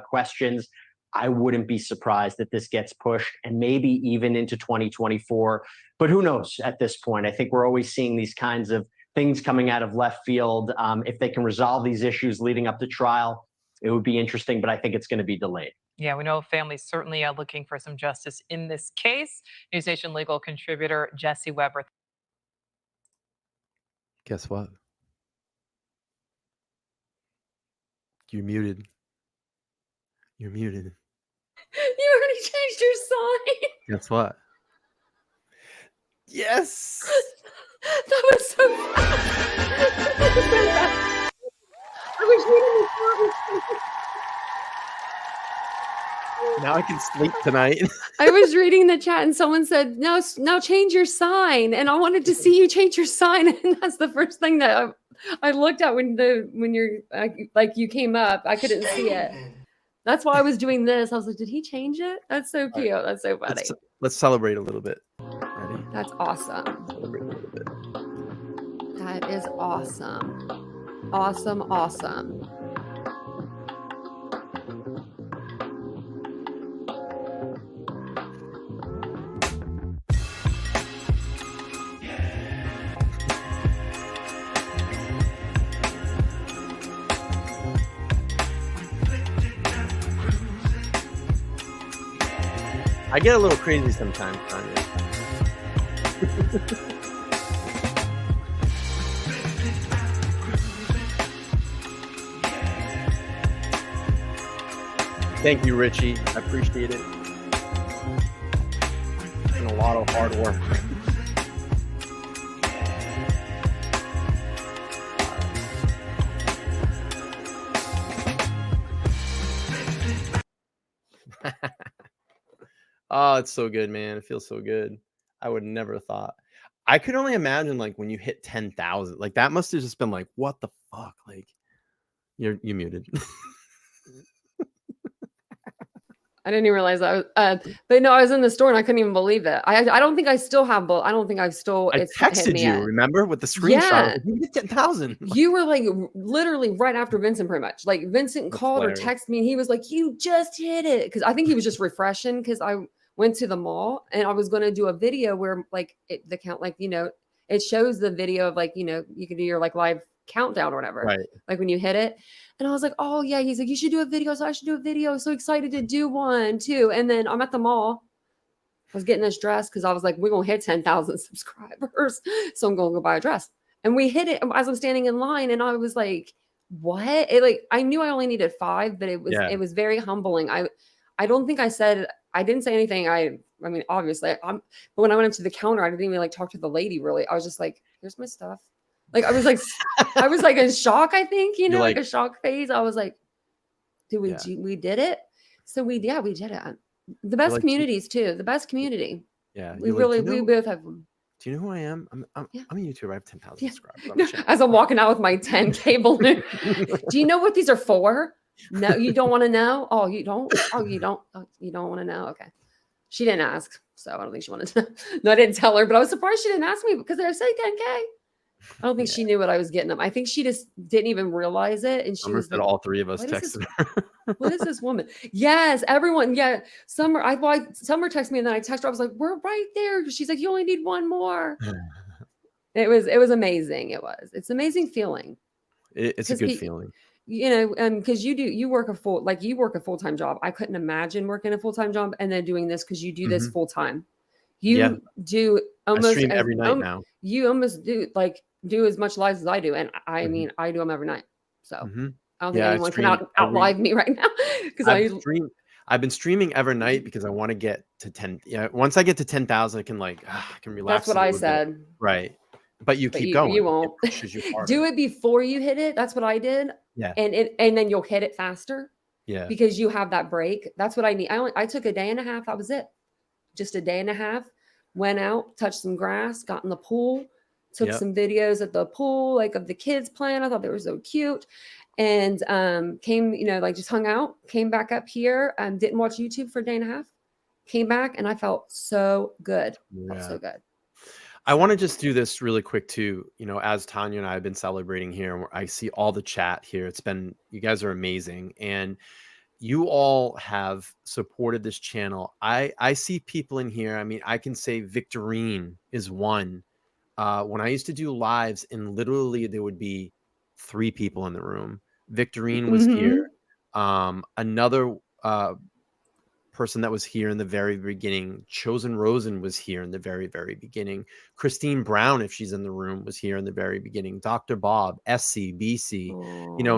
questions. I wouldn't be surprised that this gets pushed and maybe even into 2024. But who knows at this point? I think we're always seeing these kinds of things coming out of left field. If they can resolve these issues leading up to trial, it would be interesting, but I think it's going to be delayed. Yeah, we know families certainly are looking for some justice in this case. News Nation legal contributor Jesse Weber. Guess what? You're muted. You're muted. You already changed your sign. Guess what? Yes. That was so fast. I was reading the Now I can sleep tonight. I was reading the chat and someone said, no, now change your sign. And I wanted to see you change your sign. And that's the first thing that I looked at when you're like you came up. I couldn't see it. That's why I was doing this. I was like, did he change it? That's so cute. Right. That's so funny. Let's celebrate a little bit. Ready? That's awesome. Celebrate a little bit. That is awesome. Awesome. Awesome. I get a little crazy sometimes, Tanya. Thank you, Richie. I appreciate it. It's been a lot of hard work. Oh, it's so good, man. It feels so good. I would never have thought. I could only imagine like when you hit 10,000, like that must have just been like, what the fuck? Like you muted. I didn't even realize that. But no, I was in the store and I couldn't even believe it. I don't think I still have both. I don't think I've still. I It's hit texted me you, yet. remember, with the screenshot. Yeah. You hit 10,000. You were like literally right after Vincent, pretty much. Like Vincent That's called hilarious. or texted me and he was like, "You just hit it," because I think he was just refreshing. Because I went to the mall and I was going to do a video where like the count, like it shows the video of like you can do your like live countdown or whatever, Right. like when you hit it. And I was like, "Oh yeah," he's like, "You should do a video," so I should do a video. So excited to do one too. And then I'm at the mall. I was getting this dress because I was like, "We're gonna hit 10,000 subscribers," so I'm gonna go buy a dress. And we hit it as I'm standing in line, and I was like, "What?" It like I knew I only needed 5, but it was very humbling. I don't think I didn't say anything. I mean, obviously, but when I went up to the counter, I didn't even like talk to the lady really. I was just like, "Here's my stuff." Like I was like in shock. I think You're like like- a shock phase. I was like, "Did we? Yeah. We did it." So we did it. The best like, communities too. The best community. Yeah. We you're really like, we both have them. do you know who I am? I'm Yeah. a YouTuber. I have 10,000 Yeah. subscribers. on my channel. As I'm walking out with my 10 cable. Do you know what these are for? No, you don't want to know? Oh, you don't? Oh, you don't? Oh, you don't want to know? Okay. She didn't ask, so I don't think she wanted to know. No, I didn't tell her, but I was surprised she didn't ask me because I said 10K. I don't think she knew what I was getting them. I think she just didn't even realize it. And she Summer was said like, all 3 of us "What is texted her. what is this woman?" Yes, everyone. Yeah. Summer texted me and then I texted her. I was like, "We're right there." She's like, "You only need one more." It was amazing. It's an amazing feeling. It's a good feeling. Because you work a full-time job. I couldn't imagine working a full-time job and then doing this because you do this full-time. You do almost I stream every night now. You almost do as much lives as I do. And I mean, I do them every night. So I don't think anyone can out live me right now. Because I've been streaming every night because I want to get to 10. Yeah. Once I get to 10,000, I can relax. That's what I said. Right. But you keep going. You won't. It pushes you harder. Do it before you hit it. That's what I did. Yeah. And then you'll hit it faster. Yeah. Because you have that break. That's what I need. I took a day and a half. That was it. Just a day and a half. Went out, touched some grass, got in the pool, took some videos at the pool, like of the kids playing. I thought they were so cute. And came, just hung out, came back up here, didn't watch YouTube for a day and a half, came back, and I felt so good. Felt so good. I want to just do this really quick too. As Tanya and I have been celebrating here, I see all the chat here. You guys are amazing. And you all have supported this channel. I see people in here. I mean, I can say Victorine is one. When I used to do lives and literally there would be 3 people in the room. Victorine was here. Another person that was here in the very beginning, Chosen Rosen, was here in the very, very beginning. Christine Brown, if she's in the room, was here in the very beginning. Dr. Bob, SC, BC.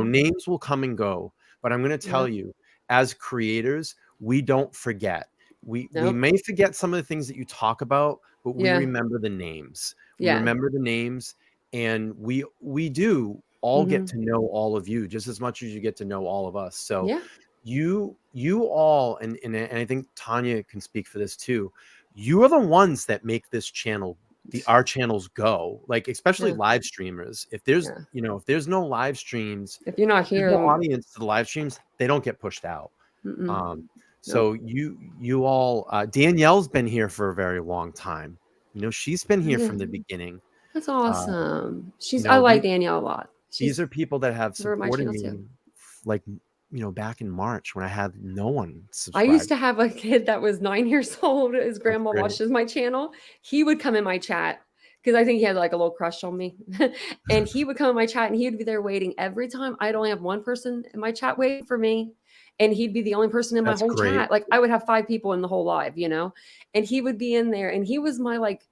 Names will come and go. But I'm going to tell you, as creators, we don't forget. We may forget some of the things that you talk about, but we remember the names. We remember the names, and we do all get to know all of you just as much as you get to know all of us. So you all, and I think Tanya can speak for this too. You are the ones that make this channel, our channels go, like especially live streamers. If there's if there's no live streams, if you're not here, the audience to the live streams, they don't get pushed out. So you all, Danielle's been here for a very long time. She's been here from the beginning. That's awesome. I like Danielle a lot. These are people that have supported me, like back in March when I had no one subscribed. I used to have a kid that was 9 years old. His grandma watches my channel. He would come in my chat because I think he had like a little crush on me. And he would come in my chat and he would be there waiting every time. I'd only have one person in my chat waiting for me. and he'd be the only person in my That's whole great. chat. Like I would have 5 people in the whole live, you know, and he would be in there, and he was my like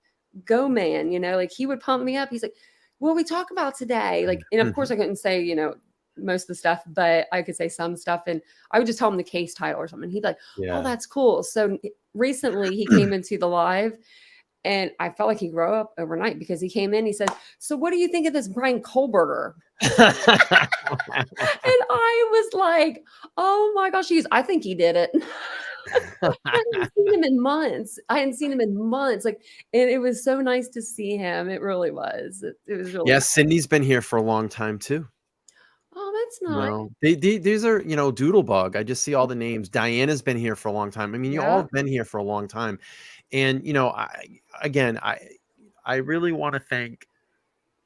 go man, you know, like he would pump me up. He's like, "What we talk about today?" Like, and of course I couldn't say, you know, most of the stuff, but I could say some stuff, and I would just tell him the case title or something. He'd like, "Oh, that's cool." So recently he came into the live, and I felt like he grew up overnight because he came in. He said, "So what do you think of this Bryan Kohberger?" And I was like, "Oh my gosh, I think he did it." I hadn't seen him in months. Like, and it was so nice to see him. It really was. It was really Yes, Cindy's been here for a long time too. Oh, that's nice. No, these are, you know, Doodlebug. I just see all the names. Diana's been here for a long time. I mean, you all Yeah. have been here for a long time. And, you know, I really want to thank,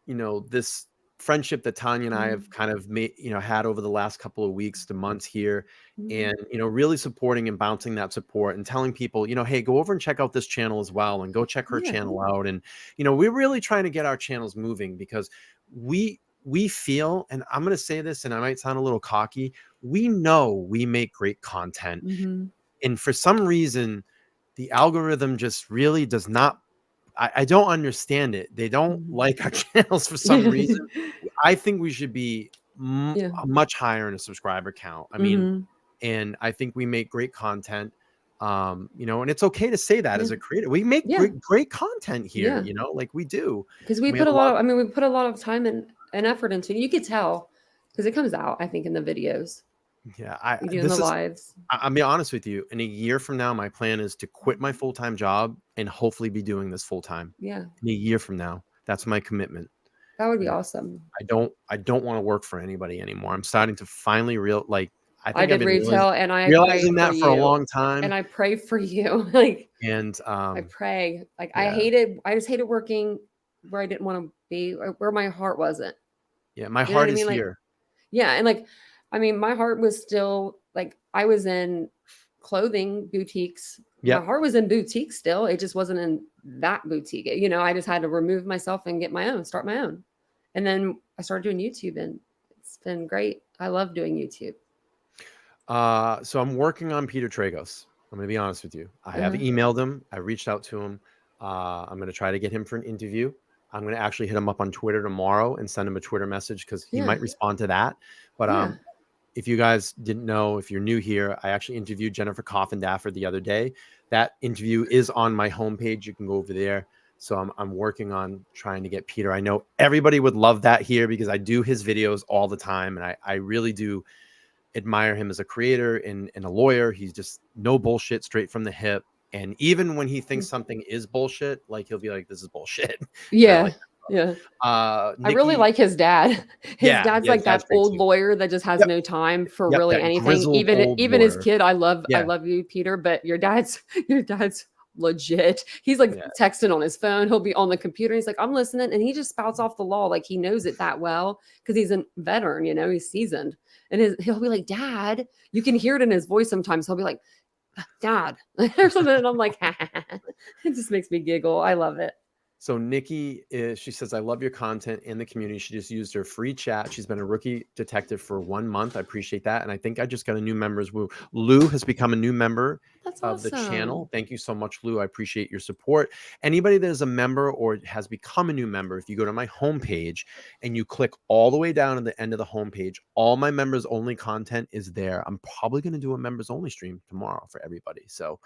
you know, this friendship that Tanya and I have kind of made, you know, had over the last couple of weeks to months here, and, you know, really supporting and bouncing that support and telling people, you know, hey, go over and check out this channel as well, and go check her channel out. And, you know, we're really trying to get our channels moving because we feel, and I'm going to say this, and I might sound a little cocky, we know we make great content. And for some reason, the algorithm just really does not, I don't understand it. They don't like our channels for some reason. I think we should be much higher in a subscriber count. I mean, and I think we make great content. You know, and it's okay to say that as a creator. We make great content here, you know, like we do. Because we put a lot of, I mean, we put a lot of time and effort into it. You could tell because it comes out, I think, in the videos. Yeah, we do in the lives. I'll be honest with you. In a year from now, my plan is to quit my full-time job and hopefully be doing this full-time. Yeah. In a year from now, that's my commitment. That would be awesome. I don't want to work for anybody anymore. I'm starting to finally I did retail, and I realizing that for a long time. And I pray for you. Like, and I pray. Like, I just hated working where I didn't want to be, where my heart wasn't. Yeah, my heart is here. Like, yeah, and like, I mean, my heart was still like, I was in clothing boutiques. My heart was in boutiques still. It just wasn't in that boutique. You know, I just had to remove myself and start my own. And then I started doing YouTube, and it's been great. I love doing YouTube. So I'm working on Peter Tragos. I'm going to be honest with you. I have emailed him. I reached out to him. I'm going to try to get him for an interview. I'm going to actually hit him up on Twitter tomorrow and send him a Twitter message because he might respond to that. But if you guys didn't know, if you're new here, I actually interviewed Jennifer Coffindaffer the other day. That interview is on my homepage. You can go over there. So I'm working on trying to get Peter. I know everybody would love that here because I do his videos all the time. And I really do admire him as a creator and a lawyer. He's just no bullshit, straight from the hip. And even when he thinks something is bullshit, like he'll be like, this is bullshit. Yeah. Nikki, I really like his dad. His dad's like that old lawyer that just has no time for really anything. Even his kid. I love you, Peter, but your dad's legit. He's like texting on his phone. He'll be on the computer. He's like, I'm listening. And he just spouts off the law. Like he knows it that well because he's a veteran, you know, he's seasoned. And he'll be like, Dad, you can hear it in his voice sometimes. He'll be like, Dad, or something. And I'm like, it just makes me giggle. I love it. So Nikki, she says, I love your content in the community. She just used her free chat. She's been a rookie detective for 1 month. I appreciate that. And I think I just got a new member as well. Lou has become a new member of the channel. Thank you so much, Lou. I appreciate your support. Anybody that is a member or has become a new member, if you go to my homepage and you click all the way down at the end of the homepage, all my members only content is there. I'm probably going to do a members only stream tomorrow for everybody. So,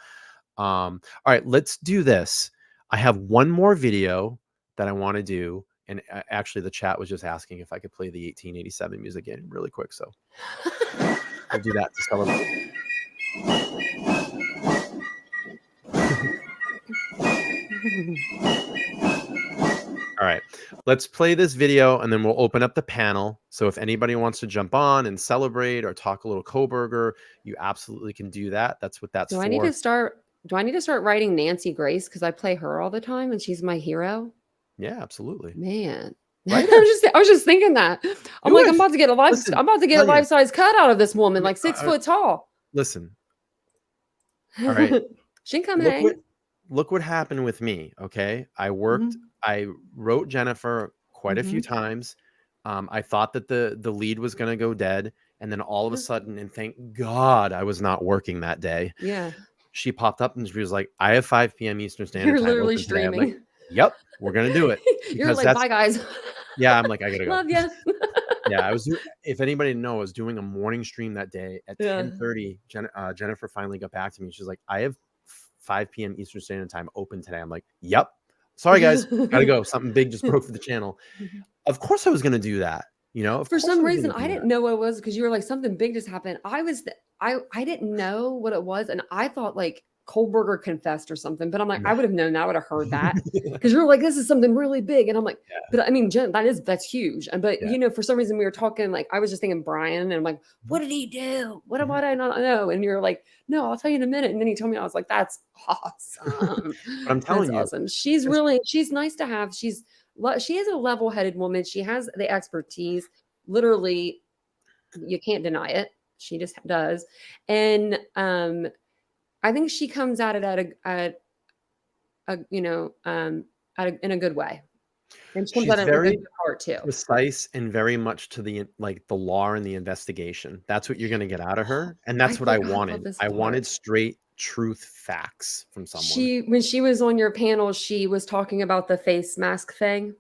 all right, let's do this. I have one more video that I want to do. And actually, the chat was just asking if I could play the 1887 music in really quick. So I'll do that to celebrate. All right, let's play this video and then we'll open up the panel. So if anybody wants to jump on and celebrate or talk a little Kohberger, you absolutely can do that. That's what that's for. Do I need to start writing Nancy Grace because I play her all the time and she's my hero? Yeah, absolutely. Man, I was just thinking that. I'm like, I'm about to get a life-size cut out of this woman, like 6 foot tall. Listen. All right. She can come hang. Look what happened with me. Okay, I wrote Jennifer quite a few times. I thought that the lead was going to go dead. And then all of a sudden, and thank God I was not working that day. Yeah. She popped up and she was like, I have 5 p.m. Eastern Standard You're Time literally open today. I'm like, streaming. yep, we're going to do it. You're Because like, bye guys. yeah, I'm like, I got to go. Love you. Yeah, if anybody didn't know, I was doing a morning stream that day at Yeah. 10:30. Jennifer finally got back to me. She's like, I have 5 p.m. Eastern Standard Time open today. I'm like, yep. Sorry, guys. Gotta go. Something big just broke for the channel. Of course I was going to do that. You know, For some reason, I didn't know what it was because you were like, something big just happened. I didn't know what it was. And I thought like Kohberger confessed or something, but I'm like, I would have known that. I would have heard that because you're like, this is something really big. And I'm like, but I mean, Jen, that's huge. But you know, for some reason we were talking, like, I was just thinking Bryan and I'm like, what did he do? What did I not know? And you're like, no, I'll tell you in a minute. And then he told me, I was like, that's awesome. But I'm telling you, awesome. She's nice to have. She is a level-headed woman. She has the expertise. Literally, you can't deny it. She just does. And I think she comes at it in a good way. And she comes at it with a good heart too. Precise and very much to the law and the investigation. That's what you're going to get out of her, and that's what I wanted. I wanted straight truth facts from someone. When she was on your panel, she was talking about the face mask thing.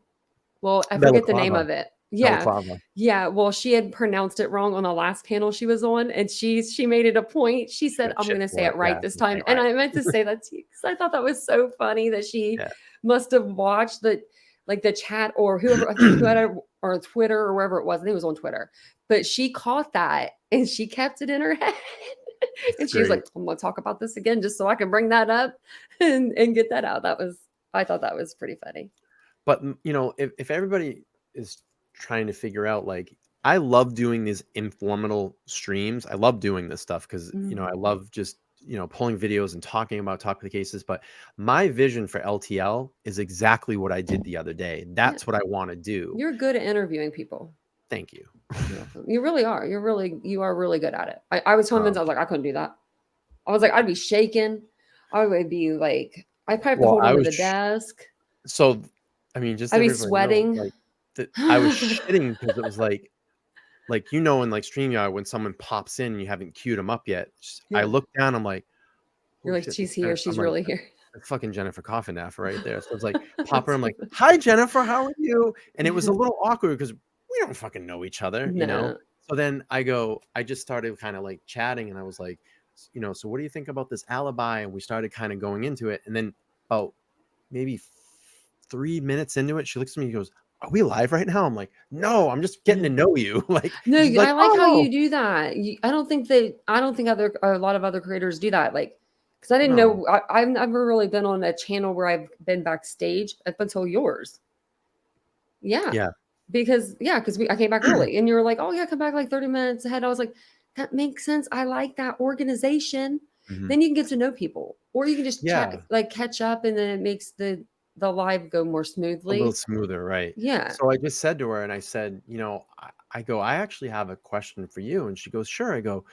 Well, I forget the name of it. Yeah. Yeah. Well, she had pronounced it wrong on the last panel she was on. And she made it a point. She said, I'm going to say it right this time. And I meant to say that to you because I thought that was so funny that she must have watched the chat or whoever, I think or Twitter or wherever it was. I think it was on Twitter. But she caught that and she kept it in her head. And she was like, I'm going to talk about this again just so I can bring that up and get that out. I thought that was pretty funny. But, you know, if everybody is trying to figure out, like, I love doing these informal streams. I love doing this stuff because, you know, I love just, you know, pulling videos and talking the cases. But my vision for LTL is exactly what I did the other day. That's what I want to do. You're good at interviewing people. Thank you. You really are. You are really good at it. I was telling Vince, I was like, I couldn't do that. I was like, I'd be shaking. I would be like, I'd probably have to hold on to the desk. So, I mean, just I'd be sweating. I was shitting because it was like, you know, in like StreamYard, when someone pops in and you haven't queued them up yet, I look down, I'm like, you're like, she's here. She's really here. Fucking Jennifer Coffinaff right there. So it's like, pop her. I'm like, hi, Jennifer, how are you? And it was a little awkward because we don't fucking know each other, you know? So then I just started kind of like chatting and I was like, you know, so what do you think about this Alibi? And we started kind of going into it. And then about maybe 3 minutes into it, she looks at me and goes, are we live right now? I'm like, no, I'm just getting to know you. Like, no, I like how you do that. I don't think a lot of other creators do that. Like, because I didn't know, I've never really been on a channel where I've been backstage up until yours. Yeah. Because I came back early and you were like, oh yeah, come back like 30 minutes ahead. I was like, that makes sense. I like that organization. Then you can get to know people, or you can just chat, like catch up, and then it makes the live go more smoothly. A little smoother, right? Yeah. So I just said to her, and I said, you know, I actually have a question for you. And she goes, sure. I go,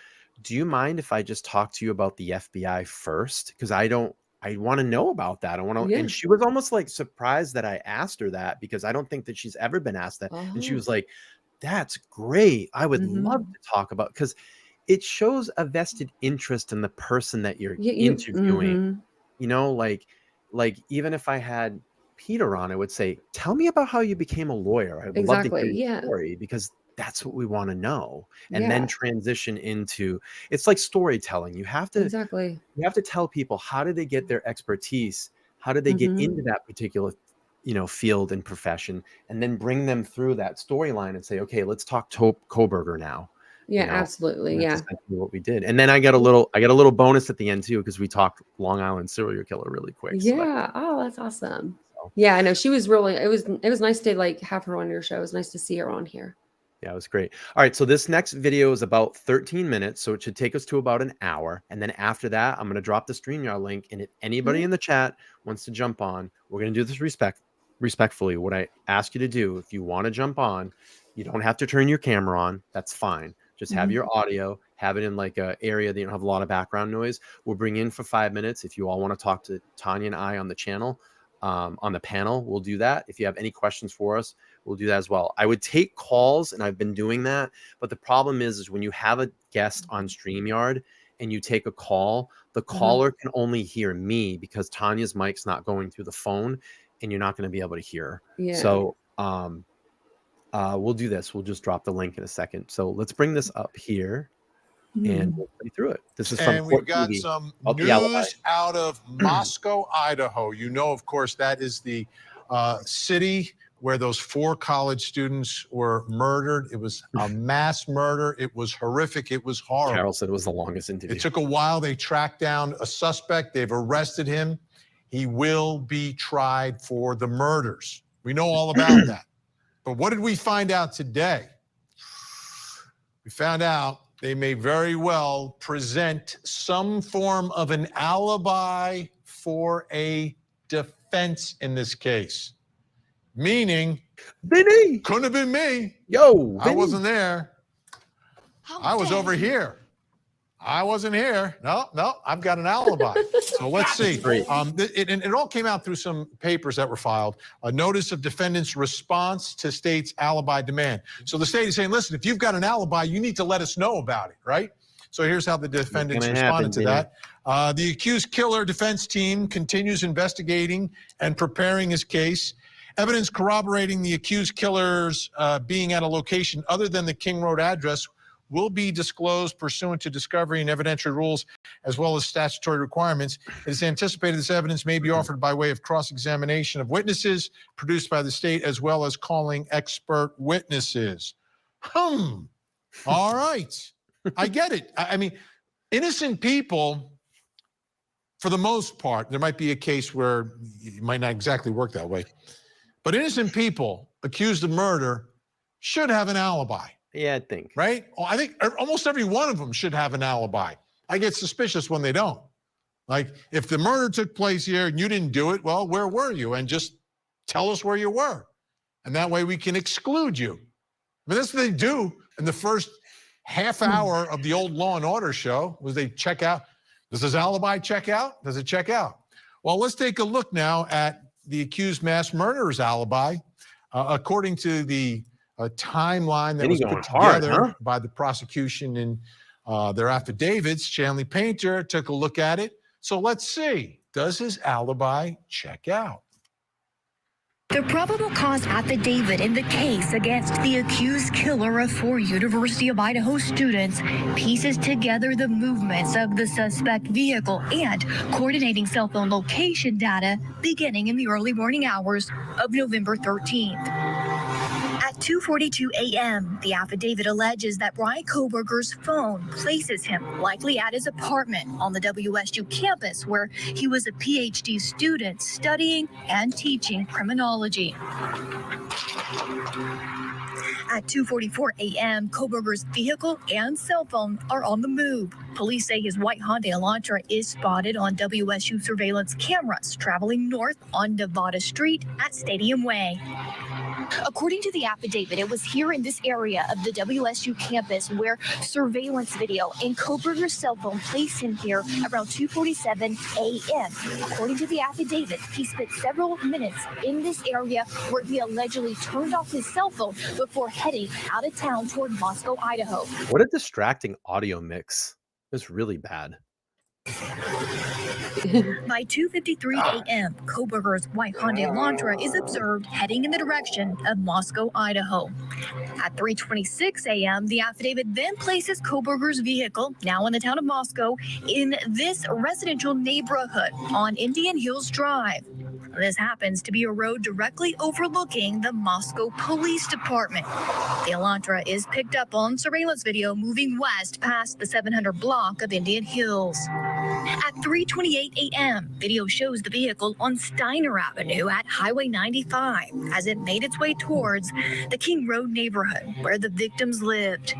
do you mind if I just talk to you about the FBI first? Because I want to know about that. I want to. And she was almost like surprised that I asked her that, because I don't think that she's ever been asked that. And she was like, that's great. I would love to talk about, because it shows a vested interest in the person that you're interviewing. You know, like even if I had Peter on, I would say, tell me about how you became a lawyer. I would love to hear your story, because that's what we want to know. And then transition into, it's like storytelling. You have to tell people, how did they get their expertise? How did they get into that particular, you know, field and profession, and then bring them through that storyline and say, okay, let's talk Kohberger now. Yeah, you know? absolutely. That's exactly what we did. And then I got a little bonus at the end too, because we talked Long Island serial killer really quick. Yeah. So that's awesome. So. Yeah, I know. She was really, it was nice to like have her on your show. It was nice to see her on here. Yeah, it was great. All right. So this next video is about 13 minutes. So it should take us to about an hour. And then after that, I'm going to drop the StreamYard link. And if anybody in the chat wants to jump on, we're going to do this respectfully. What I ask you to do, if you want to jump on, you don't have to turn your camera on. That's fine. Just have your audio, have it in like an area that you don't have a lot of background noise. We'll bring in for 5 minutes. If you all want to talk to Tanya and I on the channel, on the panel, we'll do that. If you have any questions for us, We'll do that as well. I would take calls, and I've been doing that. But the problem is when you have a guest on StreamYard and you take a call, the caller can only hear me because Tanya's mic's not going through the phone, and you're not going to be able to hear. Yeah. So we'll do this. We'll just drop the link in a second. So let's bring this up here. And we'll play through it. This is and from we've got TV. some Alibi. news out of Moscow, Idaho. You know, of course, that is the city where those 4 college students were murdered. It was a mass murder. It was horrific. It was horrible. Carol said it was the longest interview. It took a while. They tracked down a suspect. They've arrested him. He will be tried for the murders. We know all about that. But what did we find out today? We found out they may very well present some form of an alibi for a defense in this case. Meaning, Vinny, couldn't have been me. Yo, I wasn't there. I was over here. I wasn't here. No, I've got an alibi. So let's see. It all came out through some papers that were filed. A notice of defendant's response to state's alibi demand. So the state is saying, listen, if you've got an alibi, you need to let us know about it, right? So here's how the defendants responded to that. The accused killer defense team continues investigating and preparing his case. Evidence corroborating the accused killer's being at a location other than the King Road address will be disclosed pursuant to discovery and evidentiary rules, as well as statutory requirements. It is anticipated this evidence may be offered by way of cross-examination of witnesses produced by the state, as well as calling expert witnesses. All right. I get it. I mean, innocent people, for the most part, there might be a case where it might not exactly work that way, but innocent people accused of murder should have an alibi. Yeah, I think. Right? I think almost every one of them should have an alibi. I get suspicious when they don't. Like, if the murder took place here and you didn't do it, well, where were you? And just tell us where you were. And that way we can exclude you. I mean, that's what they do in the first half hour of the old Law and Order show, was they check out. Does his alibi check out? Does it check out? Well, let's take a look now at the accused mass murderer's alibi. According to the a timeline that was put together by the prosecution in their affidavits, Shanley Painter took a look at it. So let's see, does his alibi check out? The probable cause affidavit in the case against the accused killer of 4 University of Idaho students pieces together the movements of the suspect vehicle and coordinating cell phone location data beginning in the early morning hours of November 13th. At 2:42 a.m., the affidavit alleges that Bryan Kohberger's phone places him likely at his apartment on the WSU campus, where he was a PhD student studying and teaching criminology. At 2:44 a.m., Kohberger's vehicle and cell phone are on the move. Police say his white Hyundai Elantra is spotted on WSU surveillance cameras traveling north on Nevada Street at Stadium Way. According to the affidavit, it was here in this area of the WSU campus where surveillance video and Kohberger's cell phone placed him here around 2:47 a.m. According to the affidavit, he spent several minutes in this area where he allegedly turned off his cell phone before heading out of town toward Moscow, Idaho. What a distracting audio mix. It's really bad. By 2:53 a.m., Kohberger's white Hyundai Elantra is observed heading in the direction of Moscow, Idaho. At 3:26 a.m., the affidavit then places Kohberger's vehicle, now in the town of Moscow, in this residential neighborhood on Indian Hills Drive. This happens to be a road directly overlooking the Moscow Police Department. The Elantra is picked up on surveillance video moving west past the 700 block of Indian Hills. At 3:28 a.m., video shows the vehicle on Steiner Avenue at Highway 95 as it made its way towards the King Road neighborhood where the victims lived.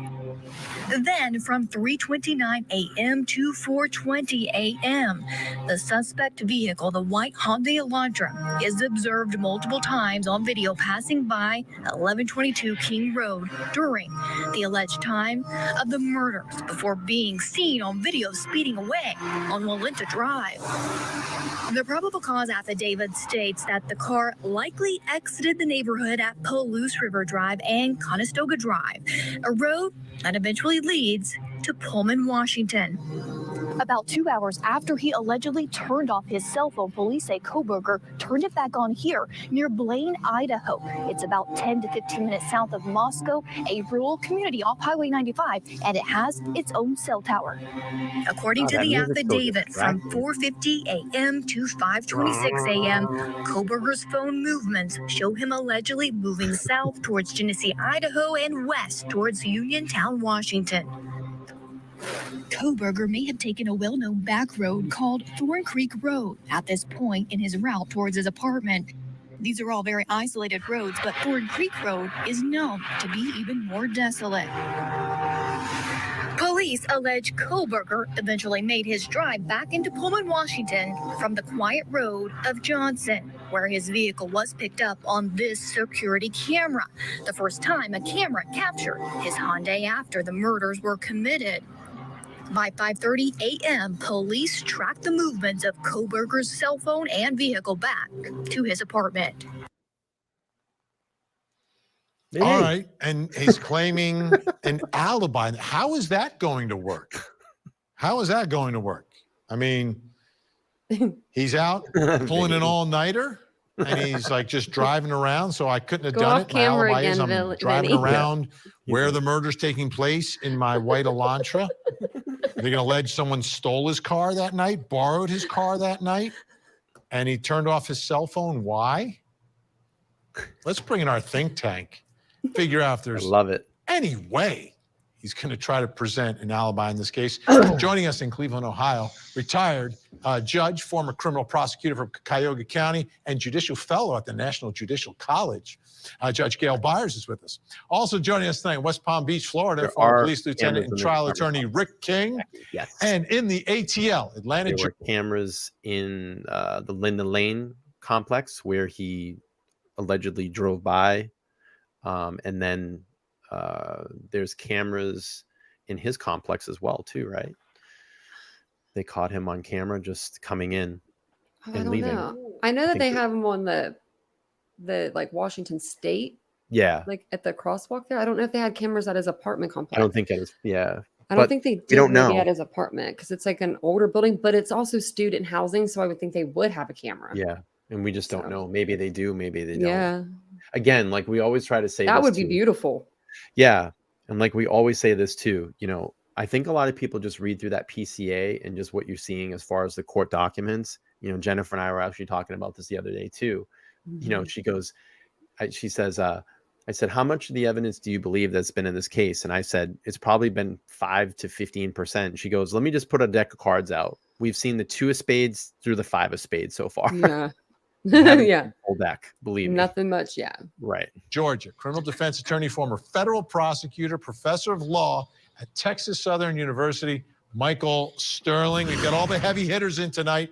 Then from 3:29 a.m. to 4:20 a.m., the suspect vehicle, the white Hyundai Elantra, is observed multiple times on video passing by 1122 King Road during the alleged time of the murders before being seen on video speeding away on Walenta Drive. The probable cause affidavit states that the car likely exited the neighborhood at Palouse River Drive and Conestoga Drive, a road that eventually leads to Pullman, Washington. About 2 hours after he allegedly turned off his cell phone, police say Kohberger turned it back on here near Blaine, Idaho. It's about 10 to 15 minutes south of Moscow, a rural community off Highway 95, and it has its own cell tower. According to the affidavit, from 4:50 a.m. to 5:26 a.m., Kohberger's phone movements show him allegedly moving south towards Genesee, Idaho, and west towards Uniontown, Washington. Kohberger may have taken a well-known back road called Thorn Creek Road at this point in his route towards his apartment. These are all very isolated roads, but Thorn Creek Road is known to be even more desolate. Police allege Kohberger eventually made his drive back into Pullman, Washington from the quiet road of Johnson, where his vehicle was picked up on this security camera, the first time a camera captured his Hyundai after the murders were committed. By 5:30 a.m., police tracked the movements of Kohberger's cell phone and vehicle back to his apartment. All right, and he's claiming an alibi. How is that going to work? How is that going to work? I mean, he's out pulling an all-nighter, and he's like just driving around, so I couldn't have done it. My alibi is I'm driving around where the murder's taking place in my white Elantra. They're going to allege someone stole his car that night, borrowed his car that night, and he turned off his cell phone. Why? Let's bring in our think tank. Figure out if there's any way he's going to try to present an alibi in this case. Joining us in Cleveland, Ohio, retired judge, former criminal prosecutor from Cuyahoga County, and judicial fellow at the National Judicial College. Judge Gail Byers is with us. Also joining us tonight in West Palm Beach, Florida, former police lieutenant and trial attorney Rick King. Yes. And in the ATL, Atlanta. There were cameras in the Linda Lane complex where he allegedly drove by. And then there's cameras in his complex as well, too, right? They caught him on camera just coming in and leaving. I know that they have him on the like Washington State. Yeah. Like at the crosswalk there. I don't know if they had cameras at his apartment complex. I don't think it is. Yeah. I don't think they did. We don't know. At his apartment because it's like an older building, but it's also student housing. So I would think they would have a camera. Yeah. And we just don't know. Maybe they do. Maybe they don't. Yeah. Again, like we always try to say that this would be too. beautiful. Yeah. And like we always say this too, you know, I think a lot of people just read through that PCA and just what you're seeing as far as the court documents. You know, Jennifer and I were actually talking about this the other day too. Mm-hmm. You know, she says, I said, how much of the evidence do you believe that's been in this case? And I said, it's probably been 5 to 15%. She goes, let me just put a deck of cards out. We've seen the 2 of spades through the 5 of spades so far. Yeah. Yeah. Full deck, believe me. Nothing much. Yeah. Right. Georgia, criminal defense attorney, former federal prosecutor, professor of law at Texas Southern University, Michael Sterling. We've got all the heavy hitters in tonight.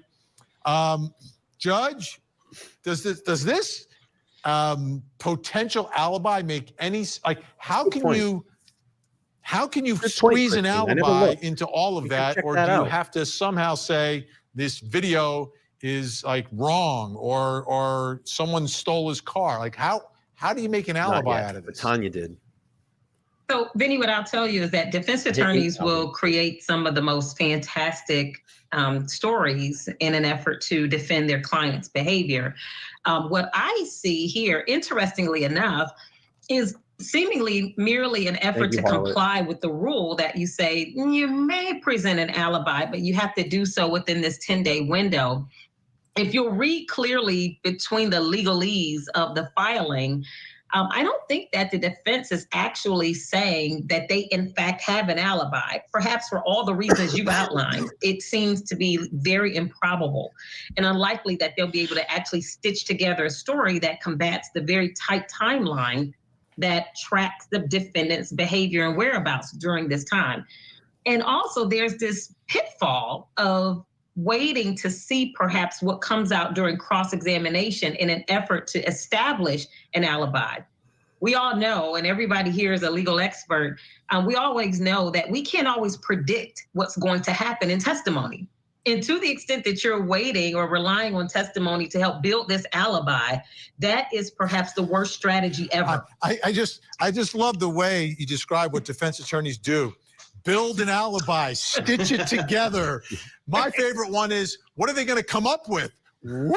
Judge, does this potential alibi make any, like, how can you squeeze an alibi into all of that? Or do you have to somehow say this video is like wrong or someone stole his car? Like how do you make an alibi out of this? Tanya did. So, Vinny, what I'll tell you is that defense attorneys will create some of the most fantastic stories in an effort to defend their client's behavior. What I see here, interestingly enough, is seemingly merely an effort to comply with the rule that you say you may present an alibi, but you have to do so within this 10-day window. If you'll read clearly between the legalese of the filing, I don't think that the defense is actually saying that they, in fact, have an alibi, perhaps for all the reasons you outlined. It seems to be very improbable and unlikely that they'll be able to actually stitch together a story that combats the very tight timeline that tracks the defendant's behavior and whereabouts during this time. And also there's this pitfall of waiting to see perhaps what comes out during cross-examination in an effort to establish an alibi. We all know, and everybody here is a legal expert, we always know that we can't always predict what's going to happen in testimony. And to the extent that you're waiting or relying on testimony to help build this alibi, that is perhaps the worst strategy ever. I just love the way you describe what defense attorneys do. Build an alibi, stitch it together. My favorite one is, what are they going to come up with? Woo!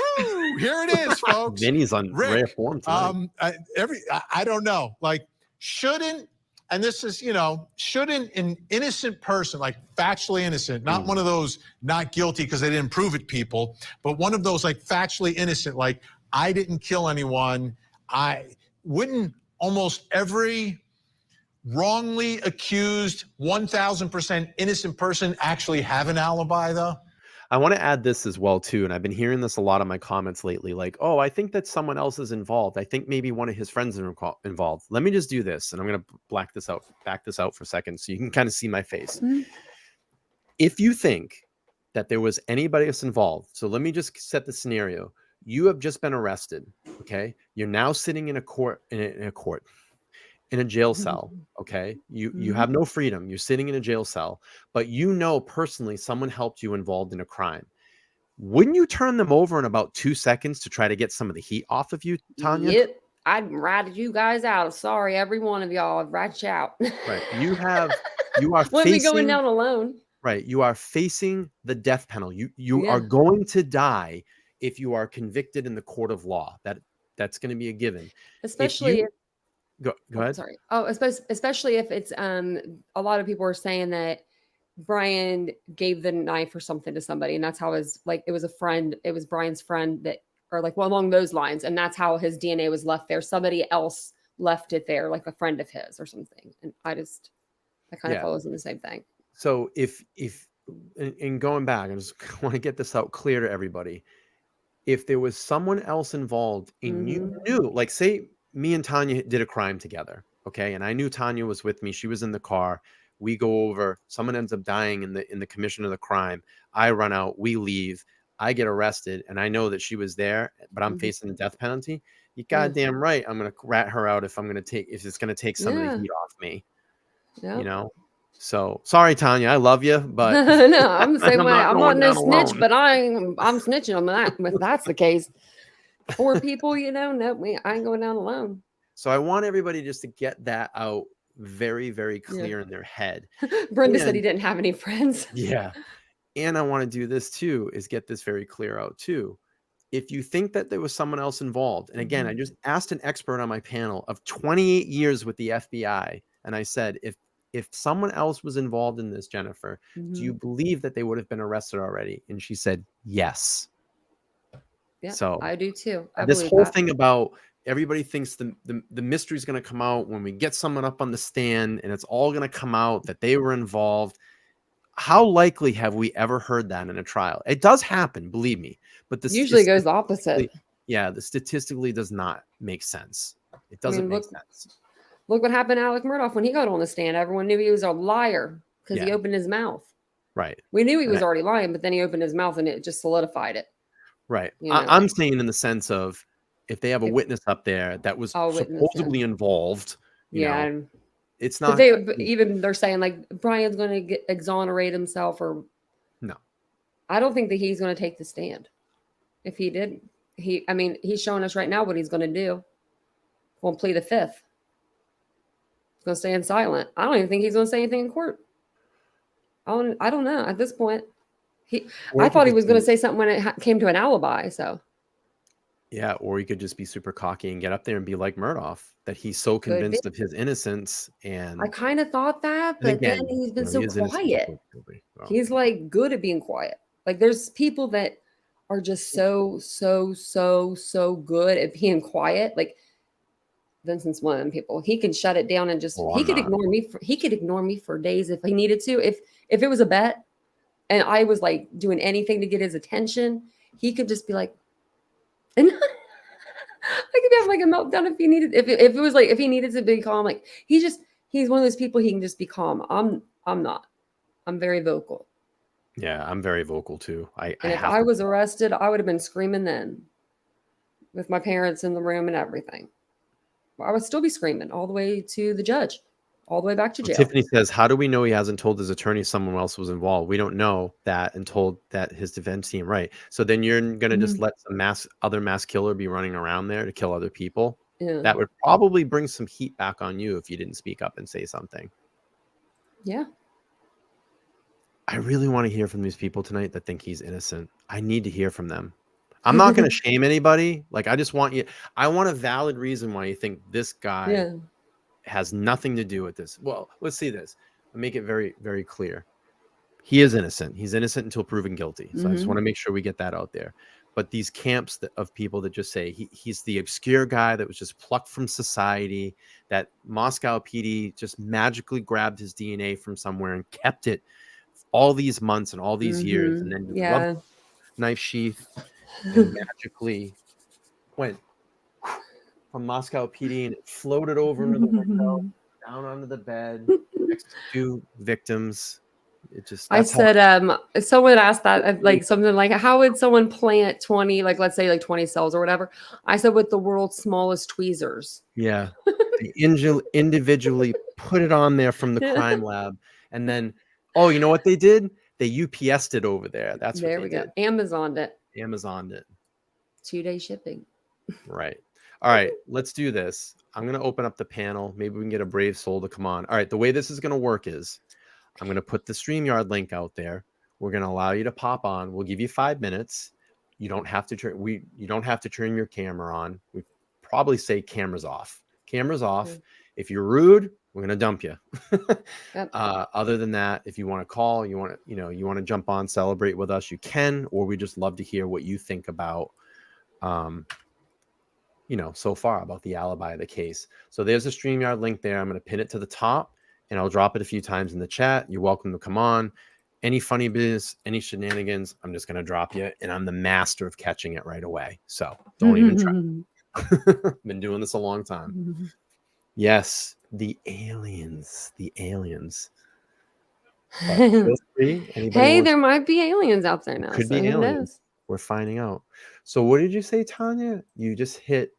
Here it is, folks. Vinny's on rare form tonight. I don't know. Like, shouldn't, and this is, you know, shouldn't an innocent person, like factually innocent, not one of those not guilty because they didn't prove it people, but one of those like factually innocent, like I didn't kill anyone. Wouldn't almost every wrongly accused 1,000% innocent person actually have an alibi though? I want to add this as well too, and I've been hearing this a lot in my comments lately, like, oh, I think that someone else is involved. I think maybe one of his friends is involved. Let me just do this, and I'm going to back this out for a second so you can kind of see my face. Mm-hmm. If you think that there was anybody else involved, so let me just set the scenario. You have just been arrested, okay? You're now sitting in a court, in a jail cell, okay? You have no freedom. You're sitting in a jail cell, but you know personally someone helped you involved in a crime. Wouldn't you turn them over in about 2 seconds to try to get some of the heat off of you, Tanya? Yep. I'd ratted you guys out. Sorry, every one of y'all. I'd rat you out. Right. You are Let me going down alone. Right. You are facing the death penalty. You are going to die if you are convicted in the court of law. That's going to be a given. Especially if Go ahead. Sorry. Oh, especially if it's a lot of people are saying that Bryan gave the knife or something to somebody, and that's how it was a friend. It was Bryan's friend that, or like along those lines, and that's how his DNA was left there. Somebody else left it there, like a friend of his or something. And that kind of follows in the same thing. So if in going back, I just want to get this out clear to everybody. If there was someone else involved and you knew, like say me and Tanya did a crime together, okay? And I knew Tanya was with me. She was in the car. We go over. Someone ends up dying in the commission of the crime. I run out. We leave. I get arrested, and I know that she was there, but I'm facing the death penalty. You goddamn right. I'm gonna rat her out if it's gonna take some of the heat off me. You know. So sorry, Tanya. I love you, but no, I'm the same way. I'm not no snitch, but I'm snitching on that. If that's the case. 4 people, you know, no, I ain't going down alone. So I want everybody just to get that out very, very clear in their head. Brenda said he didn't have any friends. Yeah. And I want to do this too, is get this very clear out too. If you think that there was someone else involved, and again, I just asked an expert on my panel of 28 years with the FBI, and I said, if someone else was involved in this, Jennifer, do you believe that they would have been arrested already? And she said, yes. Yeah, so I do too. This whole thing about everybody thinks the mystery is going to come out when we get someone up on the stand, and it's all going to come out that they were involved. How likely have we ever heard that in a trial? It does happen, believe me, but this usually goes opposite. Yeah, the statistically does not make sense. It doesn't make sense. Look what happened to Alec Murdaugh when he got on the stand. Everyone knew he was a liar because he opened his mouth. Right. We knew he was already lying, but then he opened his mouth and it just solidified it. Right. You know? I'm saying in the sense of if they have a witness up there that was supposedly involved, you know, it's not. They're saying like Bryan's going to exonerate himself or no. I don't think that he's going to take the stand. If he did, he's showing us right now what he's going to do. Won't plead the fifth. He's going to stay silent. I don't even think he's going to say anything in court. I don't know at this point. I thought he was going to say something when it came to an alibi. So, yeah, or he could just be super cocky and get up there and be like Murdaugh, that he's so convinced of his innocence. And I kind of thought that, but then he's been so quiet. He's like good at being quiet. Like there's people that are just so good at being quiet. Like Vincent's one of them people. He can shut it down and just he could ignore me. He could ignore me for days if he needed to. If it was a bet. And I was like doing anything to get his attention. He could just be like, and I could have like a meltdown if he needed. If it was like if he needed to be calm, like he's one of those people. He can just be calm. I'm not. I'm very vocal. Yeah, I'm very vocal too. If I was arrested, I would have been screaming then, with my parents in the room and everything. I would still be screaming all the way to the judge, all the way back to jail. Tiffany says, how do we know he hasn't told his attorney someone else was involved? We don't know that and told that his defense team, right? So then you're going to just let some other mass killer be running around there to kill other people? Yeah. That would probably bring some heat back on you if you didn't speak up and say something. Yeah. I really want to hear from these people tonight that think he's innocent. I need to hear from them. I'm not going to shame anybody. Like, I just want I want a valid reason why you think this guy has nothing to do with this. Well, let's see this. I'll make it very, very clear. He is innocent. He's innocent until proven guilty. So I just want to make sure we get that out there. But these camps of people that just say he's the obscure guy that was just plucked from society, that Moscow PD just magically grabbed his DNA from somewhere and kept it all these months and all these years, and then knife sheath and magically went from Moscow PD and it floated over into the window, down onto the bed next to two victims. It just I said someone asked that like something like, how would someone plant 20, like let's say like 20 cells or whatever? I said with the world's smallest tweezers. Yeah. They individually put it on there from the crime lab, and then you know what they did? They UPS'd it over there. That's there what we did. go. Amazoned it. 2-day shipping. Right. All right. Let's do this. I'm going to open up the panel. Maybe we can get a brave soul to come on. All right. The way this is going to work is I'm going to put the StreamYard link out there. We're going to allow you to pop on. We'll give you 5 minutes. You don't have to you don't have to turn your camera on. We probably say cameras off. Cameras off. If you're rude, we're going to dump you. Other than that, if you want to call, you want to jump on, celebrate with us, you can, or we just love to hear what you think about, so far about the alibi of the case. So there's a StreamYard link there. I'm going to pin it to the top and I'll drop it a few times in the chat. You're welcome to come on. Any funny business, any shenanigans, I'm just going to drop you, and I'm the master of catching it right away. So don't even try. Been doing this a long time. Yes, the aliens. Hey, there might be aliens out there now. Could be aliens. We're finding out. So what did you say, Tanya? You just hit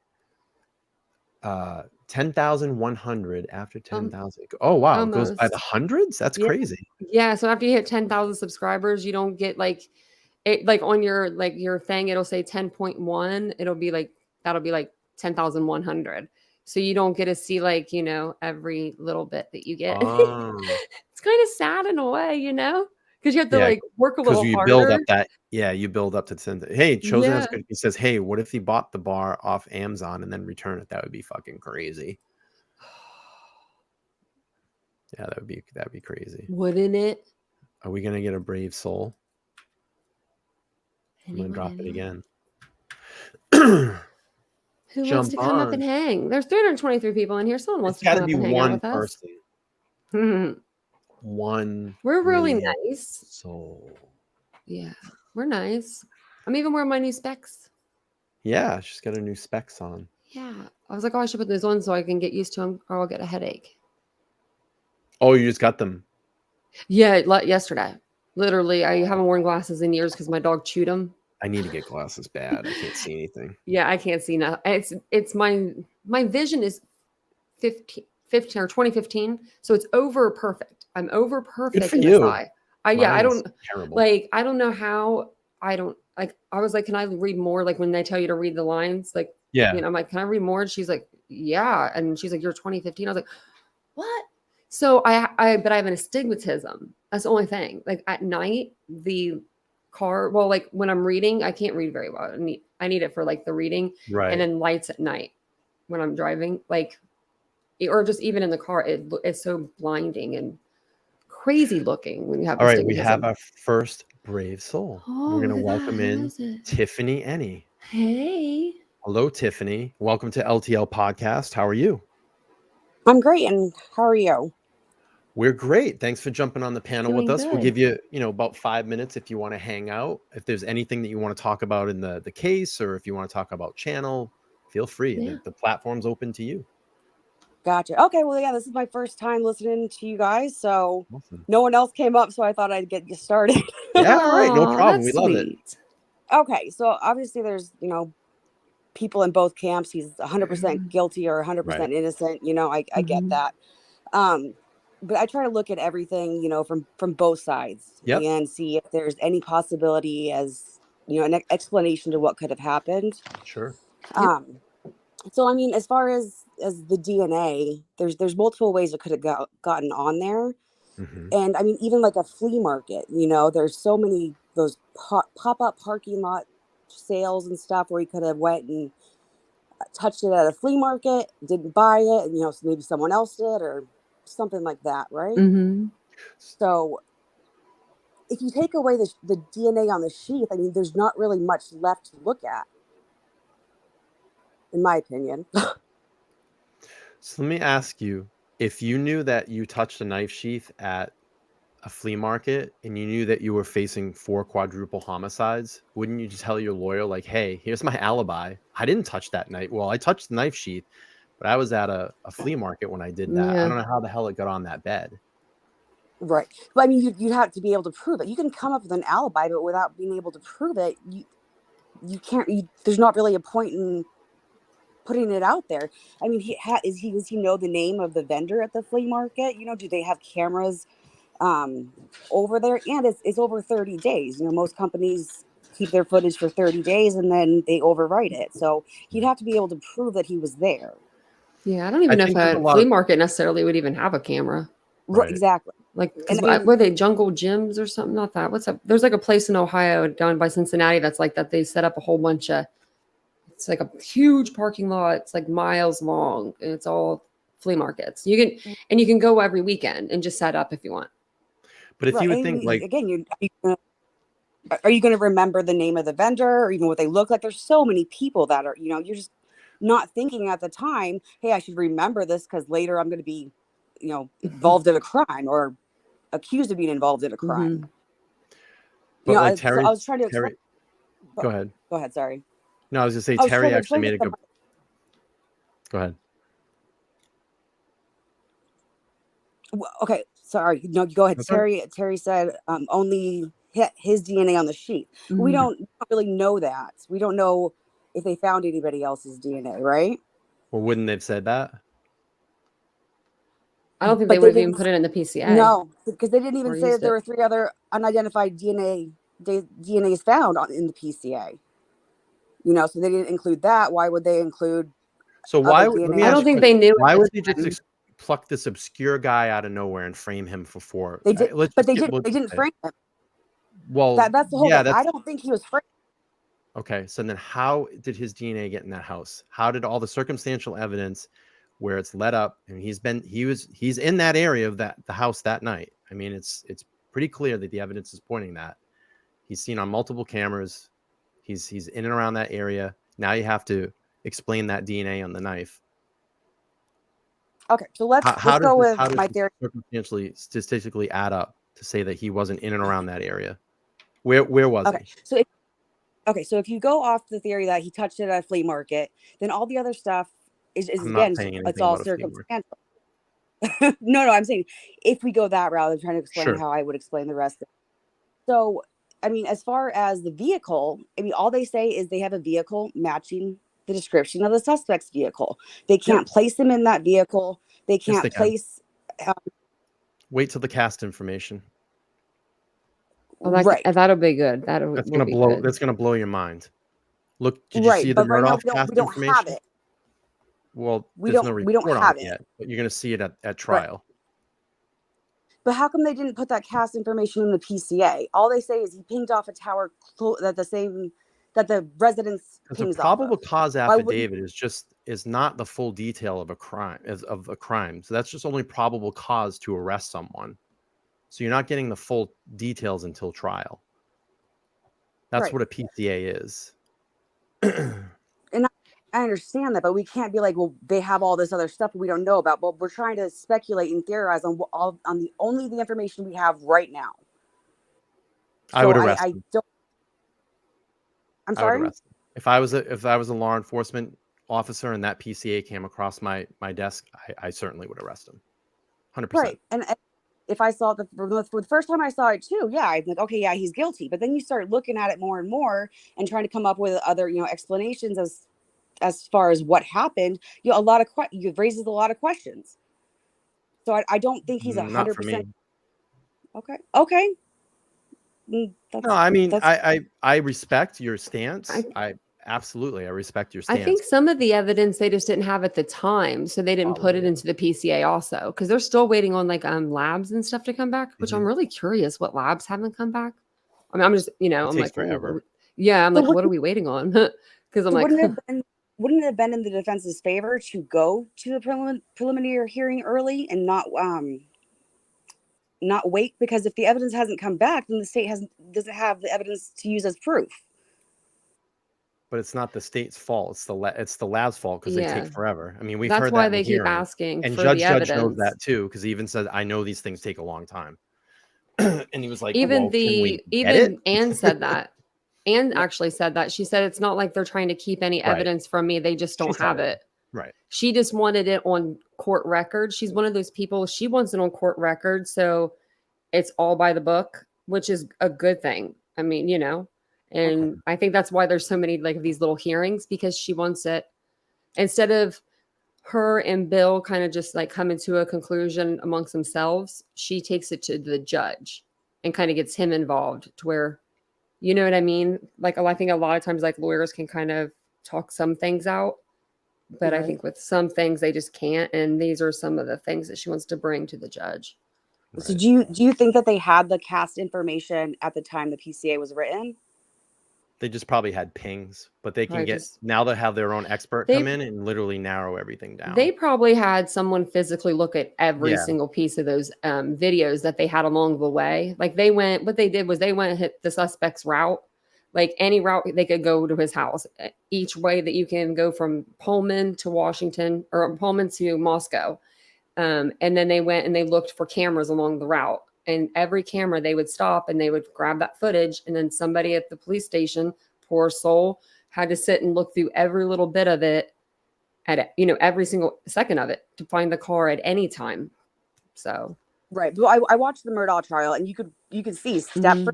10,100 after 10,000. Oh, wow. It goes by the hundreds? That's crazy. Yeah. So after you hit 10,000 subscribers, you don't get like on your thing, it'll say 10.1. It'll be like, that'll be like 10,100. So you don't get to see every little bit that you get. It's kind of sad in a way, because you have to work a little harder. Build up that. Yeah, you build up to 10. Hey, Chosen has good. He says, hey, what if he bought the bar off Amazon and then return it? That would be fucking crazy. Yeah, that'd be crazy. Wouldn't it? Are we gonna get a brave soul? I'm gonna drop it again. Who wants to come up and hang? There's 323 people in here. Someone wants to come up and hang out with us. One. We're really nice. Soul. Yeah, we're nice. I'm even wearing my new specs. Yeah, she's got her new specs on. Yeah. I was like, I should put those on so I can get used to them or I'll get a headache. Oh, you just got them? Yeah, yesterday. Literally, I haven't worn glasses in years because my dog chewed them. I need to get glasses bad. I can't see anything. Yeah, I can't see nothing. It's my vision is 15 or 2015, so it's over perfect. I'm over perfect in this eye. I don't know how. I was like, can I read more? Like when they tell you to read the lines, like I'm like, can I read more? And she's like, yeah, and she's like, you're 2015. I was like, what? So but I have an astigmatism. That's the only thing. Like at night, the car, like when I'm reading, I can't read very well. I need it for like the reading, right? And then lights at night when I'm driving, or just even in the car, it's so blinding and crazy looking when you have. All right, we have our first brave soul. We're gonna welcome in Tiffany Ennie. Hey. Hello, Tiffany. Welcome to LTL Podcast. How are you? I'm great, and how are you? We're great. Thanks for jumping on the panel with us. We'll give you, about 5 minutes if you want to hang out. If there's anything that you want to talk about in the case, or if you want to talk about channel, feel free. Yeah. The platform's open to you. Gotcha. Okay. Well, yeah, this is my first time listening to you guys, so Awesome. no one else came up, so I thought I'd get you started. Yeah, all right, no Aw, problem. We that's love it. sweet. Okay. So obviously, there's people in both camps. He's 100% guilty or 100% Right. innocent. I get that. But I try to look at everything, from both sides Yep. and see if there's any possibility as an explanation to what could have happened. Sure. So I mean, as far as the DNA, there's multiple ways it could have gotten on there. Mhm. And I mean, even like a flea market, there's so many those pop-up parking lot sales and stuff where he could have went and touched it at a flea market, didn't buy it, and so maybe someone else did or something like that, right? Mm-hmm. So if you take away the DNA on the sheath, I mean, there's not really much left to look at, in my opinion. So let me ask you, if you knew that you touched a knife sheath at a flea market and you knew that you were facing 4 quadruple homicides, wouldn't you just tell your lawyer, like, hey, here's my alibi. I didn't touch that knife. Well, I touched the knife sheath, but I was at a flea market when I did that. I Yeah. don't know how the hell it got on that bed. Right. But I mean, you'd have to be able to prove it. You can come up with an alibi, but without being able to prove it, you can't. There's not really a point in putting it out there. I mean, does he know the name of the vendor at the flea market? Do they have cameras over there? And it's over 30 days. Most companies keep their footage for 30 days and then they overwrite it. So he'd have to be able to prove that he was there. Yeah, I don't even know if think there's a a lot flea of- market necessarily would even have a camera. Right. Exactly. Like, And I mean- were they Jungle Gyms or something? Not that. What's up? There's like a place in Ohio down by Cincinnati that's like that. They set up a whole bunch of. It's like a huge parking lot. It's like miles long, and it's all flea markets. You can go every weekend and just set up if you want. But if you would and think, like, again, are you going to remember the name of the vendor or even what they look like? There's so many people that are, you're just not thinking at the time, hey, I should remember this because later I'm going to be, involved in a crime or accused of being involved in a crime. Mhm. but like So I was trying to explain. Go ahead. Go ahead. Sorry. No, I was gonna say I was Terry trying to actually explain made a to good. Go ahead. Okay, sorry. No, go ahead. That's all right. Terry said only his DNA on the sheet. We Mhm. don't really know that. We don't know if they found anybody else's DNA, right? Well, wouldn't they've said that? I don't think But they they would have even didn't- put it in the PCA. No, because they didn't even Or say that used there it. were 3 other unidentified DNAs found in the PCA. So they didn't include that. Why would they include? So why? other Let me DNA? I ask don't you think a they question. knew. Why at the would they just time. pluck this obscure guy out of nowhere and frame him for 4? They did, Let's but just get- we'll they just didn't say- frame him. Well, That's the whole yeah, thing. I don't think he was framed. okay. So then, how did his DNA get in that house? How did all the circumstantial evidence, where it's led up, and he's in that area of the house that night? I mean, it's pretty clear that the evidence is pointing that he's seen on multiple cameras. He's in and around that area. Now you have to explain that DNA on the knife. Okay, so let's How go does with my this theory. circumstantially, statistically add up to say that he wasn't in and around that area? Where was Okay, so if you go off the theory that he touched it at a flea market, then all the other stuff is I'm not again, saying it's anything all about a flea market. circumstantial. No, I'm saying if we go that route, I'm trying to explain Sure. how I would explain the rest of it. So, I mean, as far as the vehicle, I mean, all they say is they have a vehicle matching the description of the suspect's vehicle. They can't place him in that vehicle. They Yes, can't they can. place. Wait till the cast information. Oh, that'll be good. That's gonna blow. Good. That's gonna blow your mind. Look, did you Right, see the but right now Murdoch cast we don't information? have it. Well, We there's no don't report on have it it. yet, but you're gonna see it at trial. But how come they didn't put that cast information in the PCA? All they say is he pinged off a tower that the residence Because a pings off probable of. cause Why wouldn't- affidavit is not the full detail of a crime. So that's just only probable cause to arrest someone. So you're not getting the full details until trial. That's Right. what a PCA is. And I understand that, but we can't be like, well, they have all this other stuff we don't know about. But we're trying to speculate and theorize on the information we have right now. I would So arrest I him. don't. I'm I would sorry. arrest him. If I was a law enforcement officer and that PCA came across my desk, I certainly would arrest him. 100%. Right. And if I saw for the first time I saw it too, yeah, I'm like, okay, yeah, he's guilty. But then you start looking at it more and more and trying to come up with other, explanations as far as what happened. It raises a lot of questions. So I don't think he's 100%. Okay. Okay. No, I mean, I respect your stance. I respect your stance. I think some of the evidence they just didn't have at the time, so they didn't put it into the PCA also, because they're still waiting on labs and stuff to come back, which I'm really curious what labs haven't come back. I mean, I'm just I'm like forever. Yeah, I'm like, what are we waiting on? Because I'm like, wouldn't it have been in the defense's favor to go to the preliminary hearing early and not wait? Because if the evidence hasn't come back, then the state doesn't have the evidence to use as proof. But it's not the state's fault. It's the lab's fault because they take forever. I mean, we've heard that. That's why they keep asking and for Judge the evidence. knows that too, because he even said, "I know these things take a long time." And he was like, even Anne said that. Anne actually said that. She said it's not like they're trying to keep any evidence from me. They just don't have it. Right. She just wanted it on court record. She's one of those people. She wants it on court record, so it's all by the book, which is a good thing. I mean, and I think that's why there's so many these little hearings, because she wants it, instead of her and Bill kind of just coming to a conclusion amongst themselves, she takes it to the judge and kind of gets him involved to where, you know what I mean? I think a lot of times lawyers can kind of talk some things out, but I think with some things they just can't. And these are some of the things that she wants to bring to the judge. Right. So do you think that they had the cast information at the time the PCA was written? They just probably had pings, but they can now they have their own expert come in and literally narrow everything down. They probably had someone physically look at every single piece of those videos that they had along the way. What they did was they went and hit the suspect's route, any route they could go to his house, each way that you can go from Pullman to Washington or Pullman to Moscow. And then they went and they looked for cameras along the route. And every camera they would stop and they would grab that footage. And then somebody at the police station, poor soul, had to sit and look through every little bit of it at, every single second of it to find the car at any time. So. Right. Well, I watched the Murdaugh trial and you could see second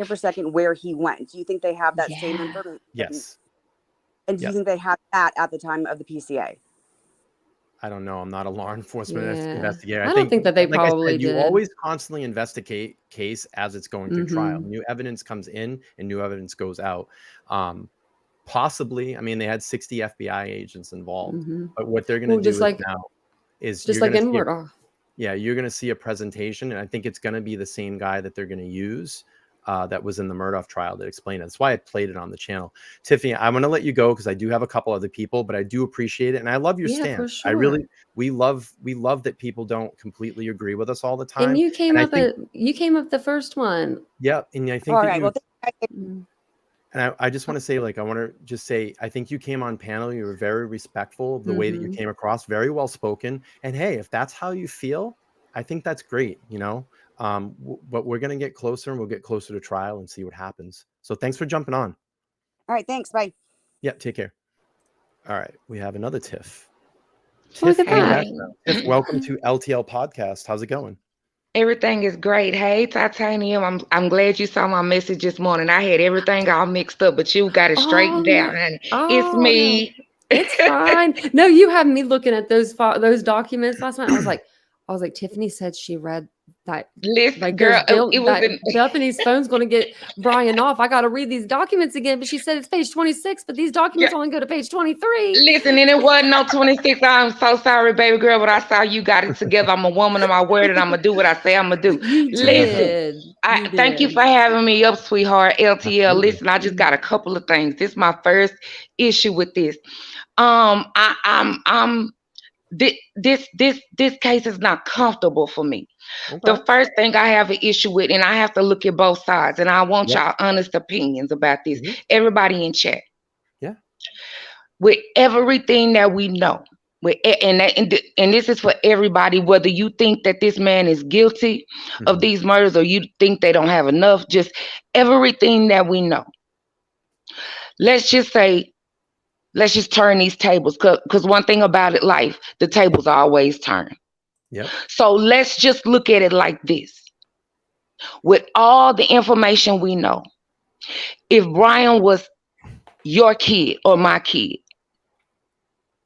for second where he went. Do you think they have that same information? Yes. And do you think they had that at the time of the PCA? I don't know. I'm not a law enforcement investigator. I don't think that they probably did. You always constantly investigate case as it's going through trial. New evidence comes in and new evidence goes out. Possibly, I mean, they had 60 FBI agents involved. But what they're going to do now is just like in Murdaugh. Yeah, you're going to see a presentation, and I think it's going to be the same guy that they're going to use that was in the Murdaugh trial that explained it. That's why I played it on the channel. Tiffany, I'm going to let you go because I do have a couple other people, but I do appreciate it. And I love your stance. For sure. We love that people don't completely agree with us all the time. And you came up the first one. Yeah. And I think, all right, and I just want to say, I want to just say, I think you came on panel. You were very respectful of the way that you came across, very well spoken. And hey, if that's how you feel, I think that's great, but we're going to get closer and we'll get closer to trial and see what happens. So thanks for jumping on. All right. Thanks. Bye. Yeah. Take care. All right. We have another Tiff. Tiff, Tiff, welcome to LTL Podcast. How's it going? Everything is great. Hey, Titanium, I'm glad you saw my message this morning. I had everything all mixed up, but you got it straightened out, honey. It's me. It's fine. No, you had me looking at those documents last night. I was like, Tiffany said she read that. Listen, girl, Bethany's phone's going to get Bryan off. I got to read these documents again, but she said it's page 26, but these documents only go to page 23. Listen, and it wasn't no 26. I'm so sorry, baby girl, but I saw you got it together. I'm a woman of my word, and I'm going to do what I say I'm going to do. Thank you for having me up, sweetheart. LTL. Absolutely. Listen, I just got a couple of things. This is my first issue with this. This case is not comfortable for me. Okay. The first thing I have an issue with, and I have to look at both sides, and I want y'all honest opinions about this. Everybody in chat. Yeah. With everything that we know, and this is for everybody, whether you think that this man is guilty of these murders or you think they don't have enough, just everything that we know. Let's just say Let's just turn these tables. Because one thing about it, life, the tables always turn. Yep. So let's just look at it like this. With all the information we know, if Bryan was your kid or my kid,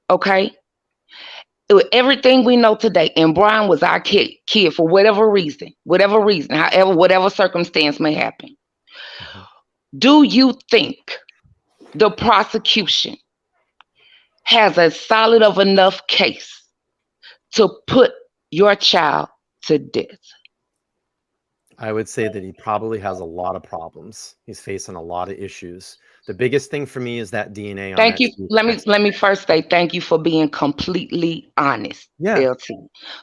okay? With everything we know today, and Bryan was our kid for whatever reason, however, whatever circumstance may happen, do you think the prosecution has a solid of enough case to put your child to death? I would say that he probably has a lot of problems. He's facing a lot of issues. The biggest thing for me is that DNA on Thank that you. Let me first say thank you for being completely honest, LT.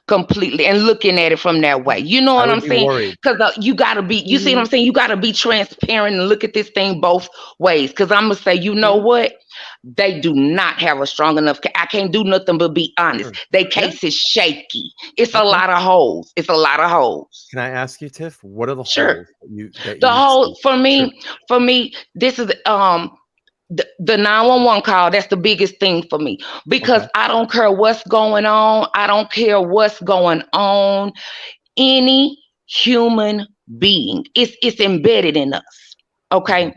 Completely, and looking at it from that way. You know what I'm saying? Because you gotta be. You see what I'm saying? You gotta be transparent and look at this thing both ways. Because I'm gonna say, you know what? They do not have a strong enough. I can't do nothing but be honest. Their case is shaky. It's a lot of holes. It's a lot of holes. Can I ask you, Tiff? What are the holes? The whole for me, this is the 911 call. That's the biggest thing for me, because I don't care what's going on. I don't care what's going on. Any human being, it's embedded in us. Okay.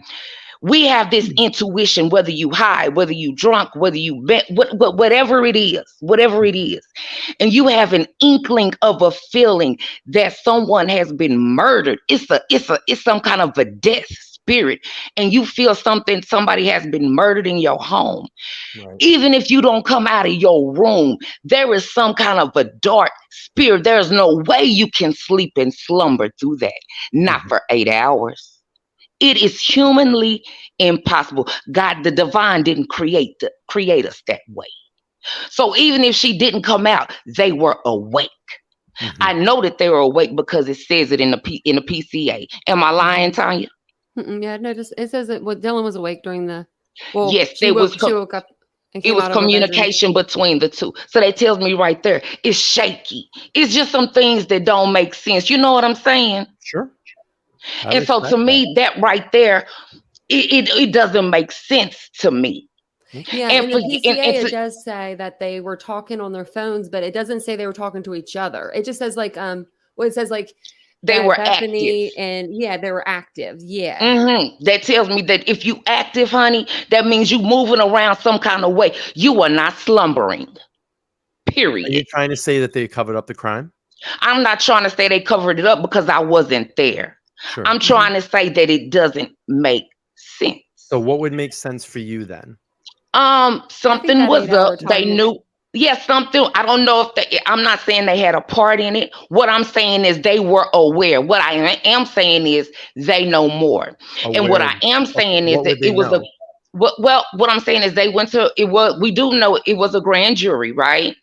We have this intuition, whether you high, whether you drunk, whether you whatever it is, and you have an inkling of a feeling that someone has been murdered. It's some kind of a death spirit, and you feel somebody has been murdered in your home. Right. Even if you don't come out of your room, there is some kind of a dark spirit. There's no way you can sleep and slumber through that. Not for 8 hours. It is humanly impossible. God, the divine, didn't create us that way. So even if she didn't come out, they were awake. I know that they were awake because it says it in the PCA. Am I lying, Tanya? Yeah, no, it says that Dylan was awake during the. Well, yes, she woke up. It was communication between the two. So that tells me right there, it's shaky. It's just some things that don't make sense. You know what I'm saying? Sure. And so to me, that right there, it doesn't make sense to me. Yeah, and the PCA, it does say that they were talking on their phones, but it doesn't say they were talking to each other. It just says like, it says like they were Bethany active. And yeah, they were active. Yeah. That tells me that if you active, honey, that means you moving around some kind of way. You are not slumbering. Period. Are you trying to say that they covered up the crime? I'm not trying to say they covered it up because I wasn't there. Sure. I'm trying to say that it doesn't make sense. So what would make sense for you then? Something was up. They knew. Yes, something. I don't know if I'm not saying they had a part in it. What I'm saying is they were aware. What I am saying is they know more. Aware. And what I am saying is that it was know? What I'm saying is they went to we do know it was a grand jury, right?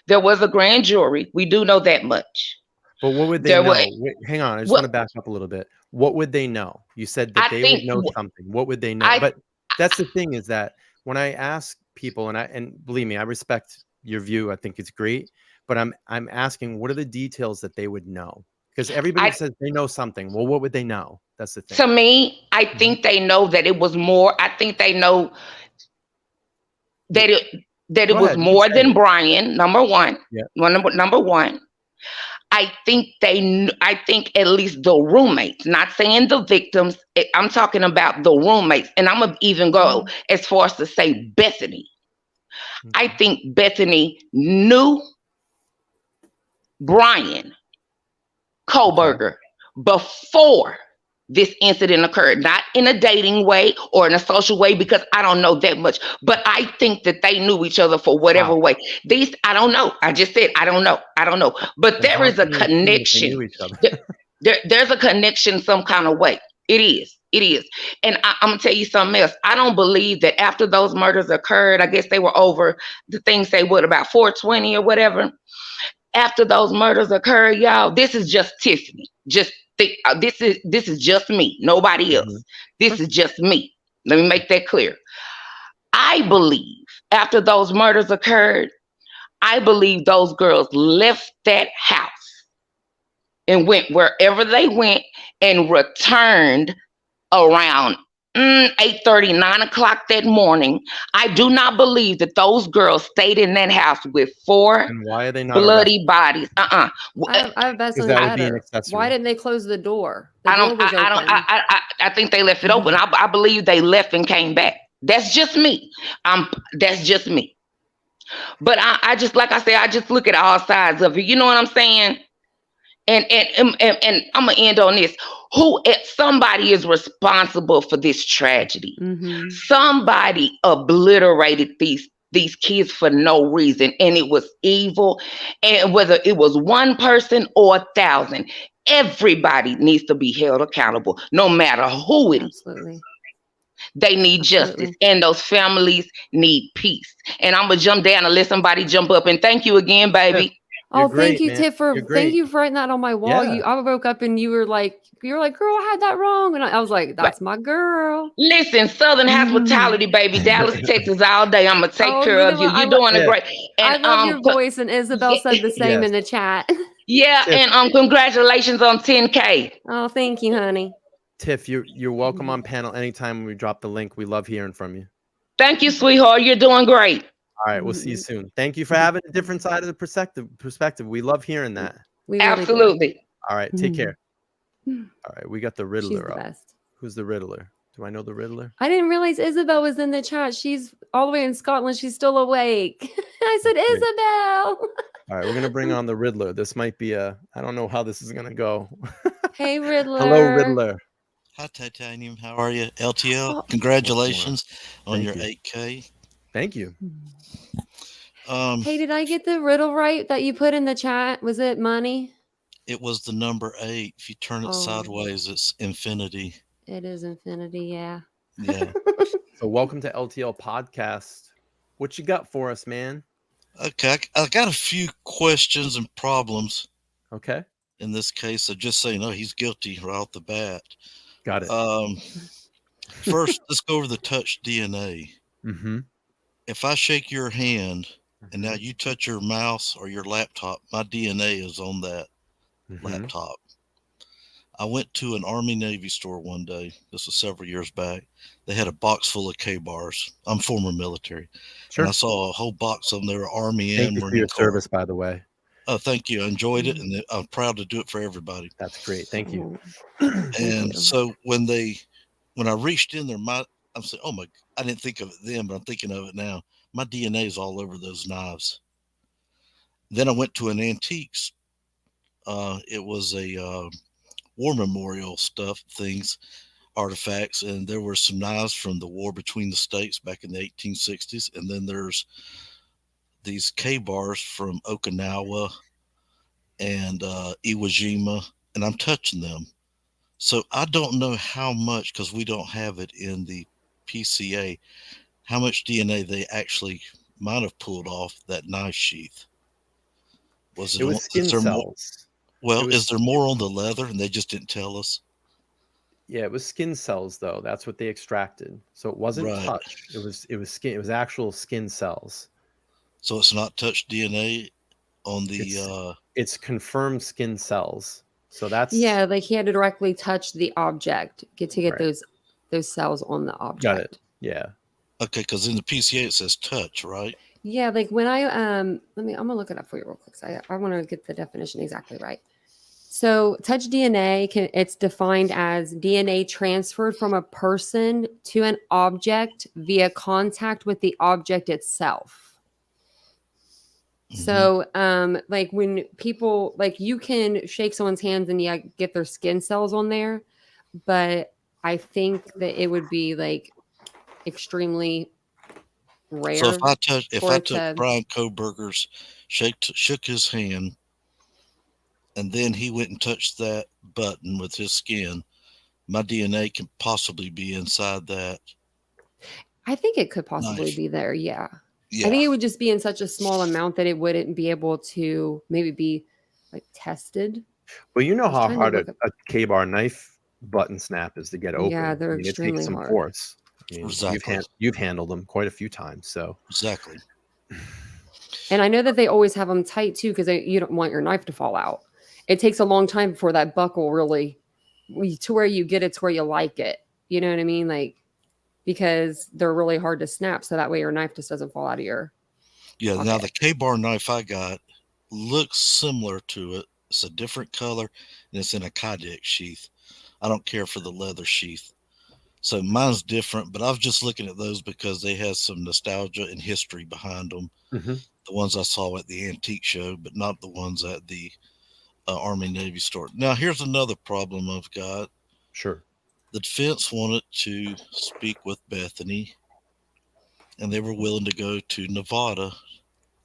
There was a grand jury. We do know that much. But what would they know? Wait, hang on. I just want to back up a little bit. What would they know? You said that they would know something. What would they know? But that's the thing, is that when I ask people, and believe me, I respect your view. I think it's great. But I'm asking, what are the details that they would know? Because everybody says they know something. Well, what would they know? That's the thing. To me, I think they know that it was more. I think they know that it was more than Bryan. Number one. Yeah. Number one. I think at least the roommates, not saying the victims, I'm talking about the roommates. And I'm going to even go as far as to say Bethany. I think Bethany knew Bryan Kohberger before this incident occurred, not in a dating way or in a social way, because I don't know that much, but I think that they knew each other for whatever way. I don't know. I just said, I don't know, but there is a connection. There's a connection some kind of way. It is. And I'm gonna tell you something else. I don't believe that after those murders occurred, I guess they were over the thing, say what, about 420 or whatever. After those murders occurred, y'all, this is just Tiffany. This is just me, nobody else. This is just me. Let me make that clear. I believe after those murders occurred, I believe those girls left that house and went wherever they went and returned around 8:30, 9 o'clock that morning. I do not believe that those girls stayed in that house with 4 And why are they not bloody bodies. I have Because something that would be an better. accessory. Why didn't they close the door? The door was open. I think they left it open. I believe they left and came back. That's just me. That's just me. But I just, like I said, I just look at all sides of it. You know what I'm saying? And I'm gonna end on this. Somebody is responsible for this tragedy. Somebody obliterated these kids for no reason, and it was evil. And whether it was one person or 1,000, everybody needs to be held accountable, no matter who it is. Absolutely. They need justice, and those families need peace. And I'm gonna jump down and let somebody jump up. And thank you again, baby. You're thank you, Tiff, thank you for writing that on my wall. Yeah. I woke up and you were like, girl, I had that wrong. And I was like, that's my girl. Listen, Southern hospitality, baby, Dallas, Texas, all day. I'm gonna take care of you. You're doing a great. And I love your voice, and Isabel said the same in the chat. Yeah, and congratulations on 10K. Oh, thank you, honey. Tiff, you're welcome on panel anytime when we drop the link. We love hearing from you. Thank you, sweetheart. You're doing great. All right, we'll see you soon. Thank you for having a different side of the perspective. We love hearing that. Absolutely. All right, take care. All right, we got the Riddler She's the up. best. Who's the Riddler? Do I know the Riddler? I didn't realize Isabel was in the chat. She's all the way in Scotland. She's still awake. I said, Isabel. All right, we're gonna bring on the Riddler. This might be I don't know how this is gonna go. Hey, Riddler. Hello, Riddler. Hi, Titanium. How are you? LTL, congratulations on your 8K. Thank you. Hey, did I get the riddle right that you put in the chat? Was it money? It was the number 8. If you turn it sideways, it's infinity. It is infinity, yeah. Yeah. So welcome to LTL Podcast. What you got for us, man? Okay, I got a few questions and problems. Okay. In this case, so just so you know, he's guilty right off the bat. Got it. First, let's go over the touch DNA. Mm-hmm. If I shake your hand and now you touch your mouse or your laptop, my DNA is on that laptop. I went to an Army Navy store one day. This was several years back. They had a box full of K-bars. I'm former military. Sure. And I saw a whole box of them. They were Army Thank and you for Marine your Corps. service, by the way. Oh, thank you. I enjoyed it, and I'm proud to do it for everybody. That's great. Thank you. And so when I reached in there, I'm saying, oh my, I didn't think of it then, but I'm thinking of it now. My DNA is all over those knives. Then I went to an antiques. It was a war memorial artifacts, and there were some knives from the war between the states back in the 1860s. And then there's these K-bars from Okinawa and Iwo Jima, and I'm touching them. So I don't know how much, because we don't have it in the PCA, how much DNA they actually might have pulled off that knife sheath. It was skin cells. Is there more on the leather and they just didn't tell us? Yeah, it was skin cells though. That's what they extracted. So it wasn't touch. It was skin. It was actual skin cells. So it's not touch DNA on the. It's confirmed skin cells. So that's like he had to directly touch the object get those cells on the object. Got it. Yeah. Okay, because in the PCA it says touch, right? Yeah, like when I'm gonna look it up for you real quick. So I want to get the definition exactly right. So touch DNA it's defined as DNA transferred from a person to an object via contact with the object itself. So, like when people, like you can shake someone's hands and get their skin cells on there, but I think that it would be like extremely rare. So if I took Bryan Kohberger's, shook his hand, and then he went and touched that button with his skin, my DNA can possibly be inside that. I think it could possibly be there. Yeah. I think it would just be in such a small amount that it wouldn't be able to maybe be like tested. Well, you know how hard a K-bar knife button snap is to get open. Yeah, they're extremely it takes some hard. force. I mean, exactly. You've handled them quite a few times, so exactly. And I know that they always have them tight too, because you don't want your knife to fall out. It takes a long time before that buckle really to where you get it to where you like it. You know what I mean? Like because they're really hard to snap. So that way your knife just doesn't fall out of your Yeah. Now the K-bar knife I got looks similar to it. It's a different color and it's in a Kydex sheath. I don't care for the leather sheath. So mine's different, but I was just looking at those because they had some nostalgia and history behind them. Mm-hmm. The ones I saw at the antique show, but not the ones at the Army Navy store. Now, here's another problem I've got. Sure. The defense wanted to speak with Bethany, and they were willing to go to Nevada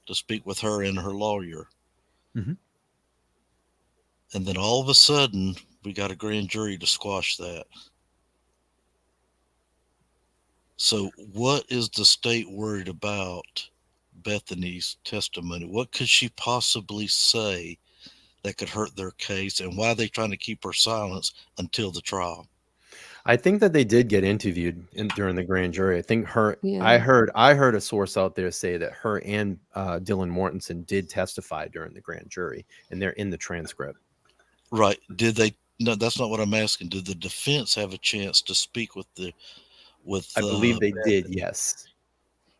to speak with her and her lawyer. Mm-hmm. And then all of a sudden, we got a grand jury to squash that. So what is the state worried about Bethany's testimony? What could she possibly say that could hurt their case, and why are they trying to keep her silence until the trial? I think that they did get interviewed during the grand jury. I think Yeah. I heard a source out there say that her and Dylan Mortensen did testify during the grand jury, and they're in the transcript. Right. Did they? No, that's not what I'm asking. Did the defense have a chance to speak with I believe they did. Yes.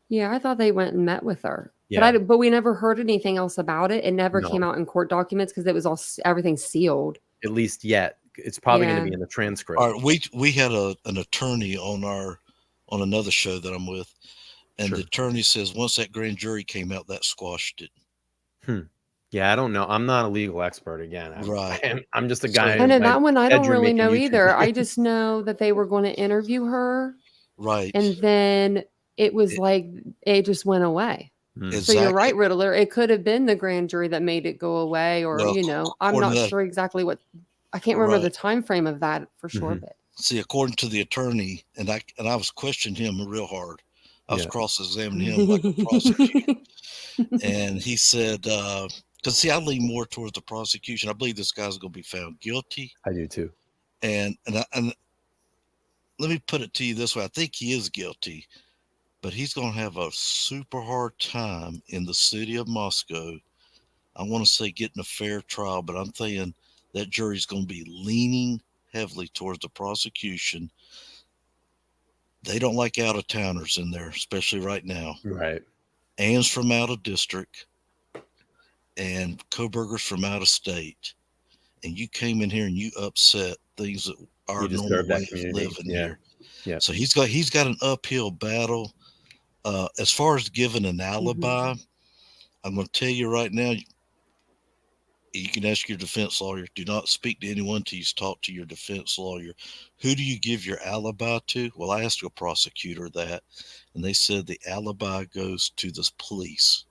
Yeah, I thought they went and met with her. Yeah. But we never heard anything else about it. It never No. came out in court documents because it was everything sealed. At least yet. It's probably going to be in the transcript. All right, we had an attorney on another show that I'm with, and the attorney says once that grand jury came out, that squashed it. Yeah, I don't know. I'm not a legal expert again. I'm just a guy. I know that one I don't really know YouTube either. videos. I just know that they were going to interview her. Right. And then it was like it just went away. Exactly. So you're right, Riddler. It could have been the grand jury that made it go away, or I'm not sure exactly what. I can't remember the time frame of that for sure. But see, according to the attorney, and I was questioning him real hard. I was cross-examining him like a prosecutor, and he said, "Because see, I lean more towards the prosecution. I believe this guy's going to be found guilty. I do too. And let me put it to you this way: I think he is guilty, but he's going to have a super hard time in the city of Moscow. I want to say getting a fair trial, but I'm thinking that jury's going to be leaning heavily towards the prosecution. They don't like out-of-towners in there, especially right now. Right. Ann's from out of district, and Kohberger's from out of state. And you came in here and you upset things that are normal way of living here. Yeah. So he's got an uphill battle. As far as giving an alibi, I'm going to tell you right now, you can ask your defense lawyer. Do not speak to anyone until you talk to your defense lawyer. Who do you give your alibi to? Well, I asked a prosecutor that, and they said the alibi goes to the police,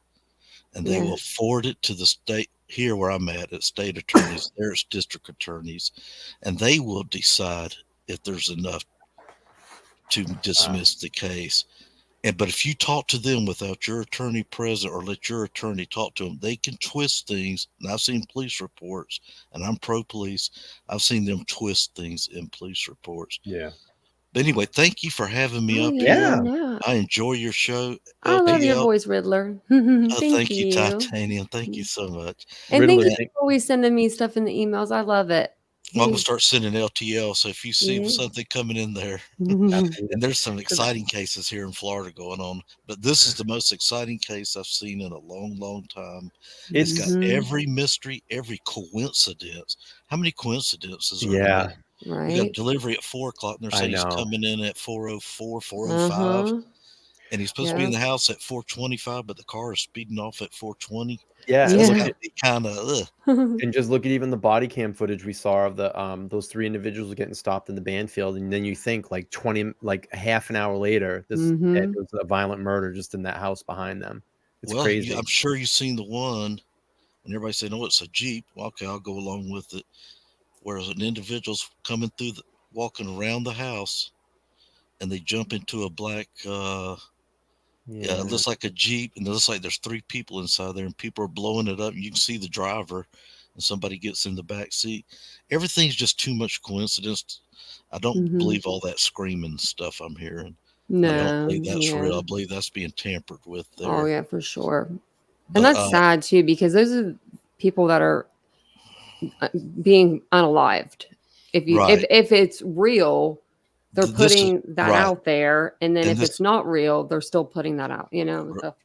and they will forward it to the state here where I'm at state attorneys, there's district attorneys, and they will decide if there's enough to dismiss the case. But if you talk to them without your attorney present or let your attorney talk to them, they can twist things. And I've seen police reports, and I'm pro-police. I've seen them twist things in police reports. Yeah. But anyway, thank you for having me up here. Yeah. I enjoy your show. I love your voice, Riddler. Thank you, Titanium. Thank you so much. And thank you for always sending me stuff in the emails. I love it. Well, I'm going to start sending LTL. So if you see something coming in there, and there's some exciting cases here in Florida going on, but this is the most exciting case I've seen in a long, long time. It's got every mystery, every coincidence. How many coincidences are there? Right. We got delivery at 4:00, and they're saying he's coming in at 4:04, 4:05. And he's supposed to be in the house at 4:25, but the car is speeding off at 4:20. Yeah. Kind of. And just look at even the body cam footage we saw of the those three individuals getting stopped in the Banfield, and then you think like half an hour later, it was a violent murder just in that house behind them. It's crazy. I'm sure you've seen the one, and everybody saying, "Oh, it's a Jeep." Well, okay, I'll go along with it. Whereas an individual's coming through, walking around the house, and they jump into a black. It looks like a Jeep, and it looks like there's three people inside there, and people are blowing it up. And you can see the driver, and somebody gets in the back seat. Everything's just too much coincidence. I don't believe all that screaming stuff I'm hearing. No, I don't believe that's real. I believe that's being tampered with there. Oh yeah, for sure. And that's sad too, because those are people that are being unalived. If it's real, they're putting that out there, and then if it's not real, they're still putting that out,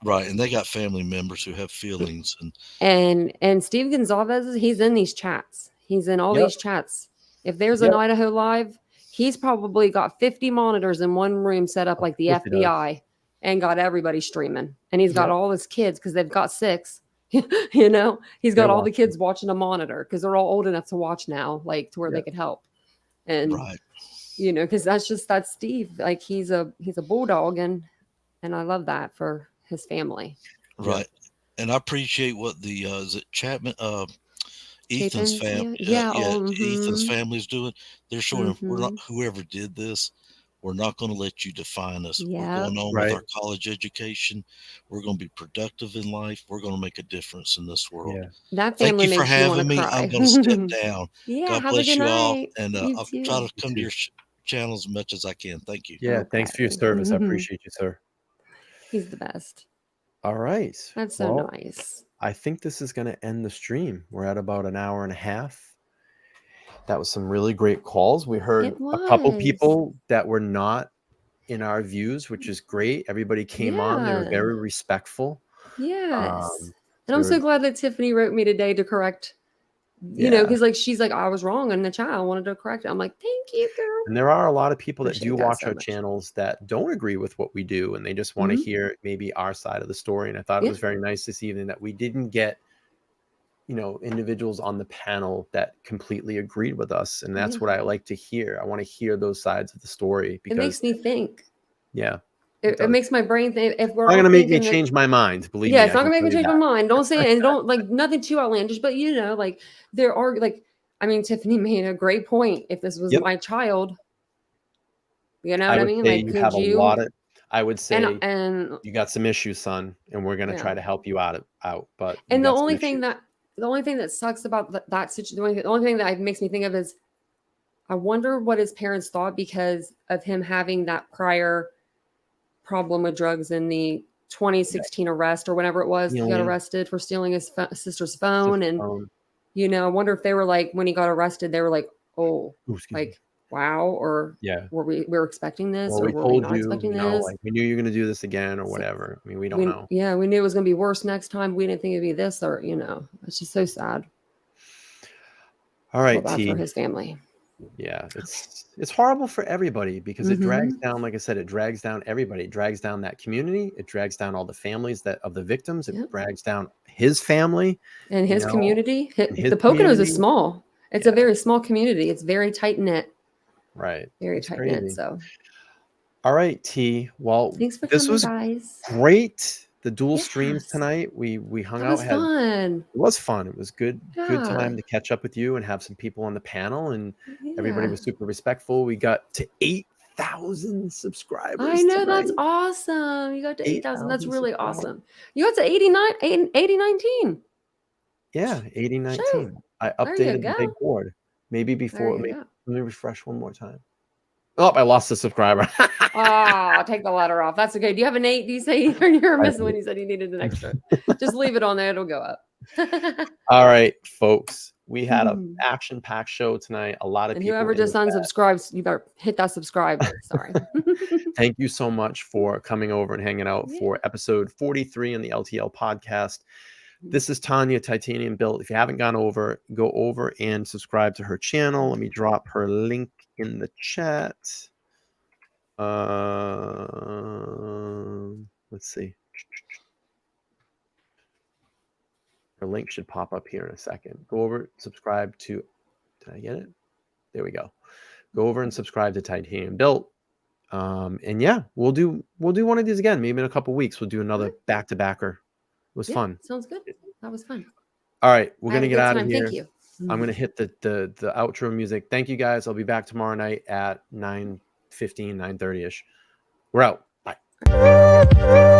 Right, and they got family members who have feelings, and Steve Gonzalez, he's in these chats. He's in all these chats. If there's an Idaho Live, he's probably got 50 monitors in one room set up like the FBI, and got everybody streaming. And he's got all his kids because they've got 6. He's got all the kids watching a monitor because they're all old enough to watch now, like to where they could help. And because that's Steve. Like he's a bulldog, and I love that for his family. Right. And I appreciate what the is it Chapman Ethan's family Ethan's family is doing. They're showing we're not, whoever did this, we're not going to let you define us. We're going on with our college education. We're going to be productive in life. We're going to make a difference in this world. That family Thank you for having me. Cry. I'm going to step down. God bless you all, and you I'll try to come to your channel as much as I can. Thank you. Yeah, thanks for your service. I appreciate you, sir. He's the best. All right. That's so nice. I think this is going to end the stream. We're at about an hour and a half. That was some really great calls. We heard a couple people that were not in our views, which is great. Everybody came on. They were very respectful. Yes. And I'm so glad that Tiffany wrote me today to correct, because like she's like, I was wrong in the chat. I wanted to correct it. I'm like, thank you, girl. And there are a lot of people that do watch our channels that don't agree with what we do, and they just want to hear maybe our side of the story. And I thought it was very nice this evening that we didn't get, individuals on the panel that completely agreed with us. And that's what I like to hear. I want to hear those sides of the story because it makes me think. Yeah. It makes my brain think. If we're not going to make me change my mind, believe me. Yeah, it's not going to make me change my mind. Don't say it. And don't like nothing too outlandish, but like there are Tiffany made a great point. If this was my child, you know what I mean? Like, you have a lot of, I would say, and you got some issues, son, and we're going to try to help you out. But the only thing that sucks about that situation, the only thing that makes me think of is, I wonder what his parents thought because of him having that prior problem with drugs in the 2016 arrest or whenever it was. He got arrested for stealing his sister's phone, and I wonder if they were like, when he got arrested, they were like, oh, wow, or we were expecting this, or were we not expecting this? Like, we knew you were going to do this again, or whatever. I mean, we don't know. Yeah, we knew it was going to be worse next time. We didn't think it'd be this, or it's just so sad. All right, for his family. Yeah, it's horrible for everybody because it drags down, like I said, it drags down everybody. It drags down that community. It drags down all the families of the victims. It drags down his family and his community. The Poconos is small. It's a very small community. It's very tight knit. Right. Very tight knit. So. All right, T. Well, thanks for coming, guys. Great. The dual streams tonight. We hung out. Fun. It was fun. It was good. Yeah. Good time to catch up with you and have some people on the panel. And everybody was super respectful. We got to 8,000 subscribers. I know, that's awesome. You got to 8,000. That's really awesome. You got to 8019. Yeah, 8019. I updated the big board. Maybe before. Let me refresh one more time. Oh, I lost a subscriber. Take the letter off. That's okay. Do you have an 8? Do you say you're missing when you said you needed an extra? Just leave it on there. It'll go up. All right, folks. We had an action-packed show tonight. A lot of people. Whoever just unsubscribes, you better hit that subscribe. Sorry. Thank you so much for coming over and hanging out for episode 43 in the LTL podcast. This is Tanya, Titanium Built. If you haven't gone over, go over and subscribe to her channel. Let me drop her link in the chat. Let's see. Her link should pop up here in a second. Go over, subscribe to. Did I get it? There we go. Go over and subscribe to Titanium Built. And yeah, we'll do one of these again. Maybe in a couple weeks we'll do another back-to-backer. It was fun. Sounds good. That was fun. All right, we're gonna get out of here. Thank you. I'm gonna hit the outro music. Thank you guys. I'll be back tomorrow night at 9:15, 9:30ish. We're out. Bye.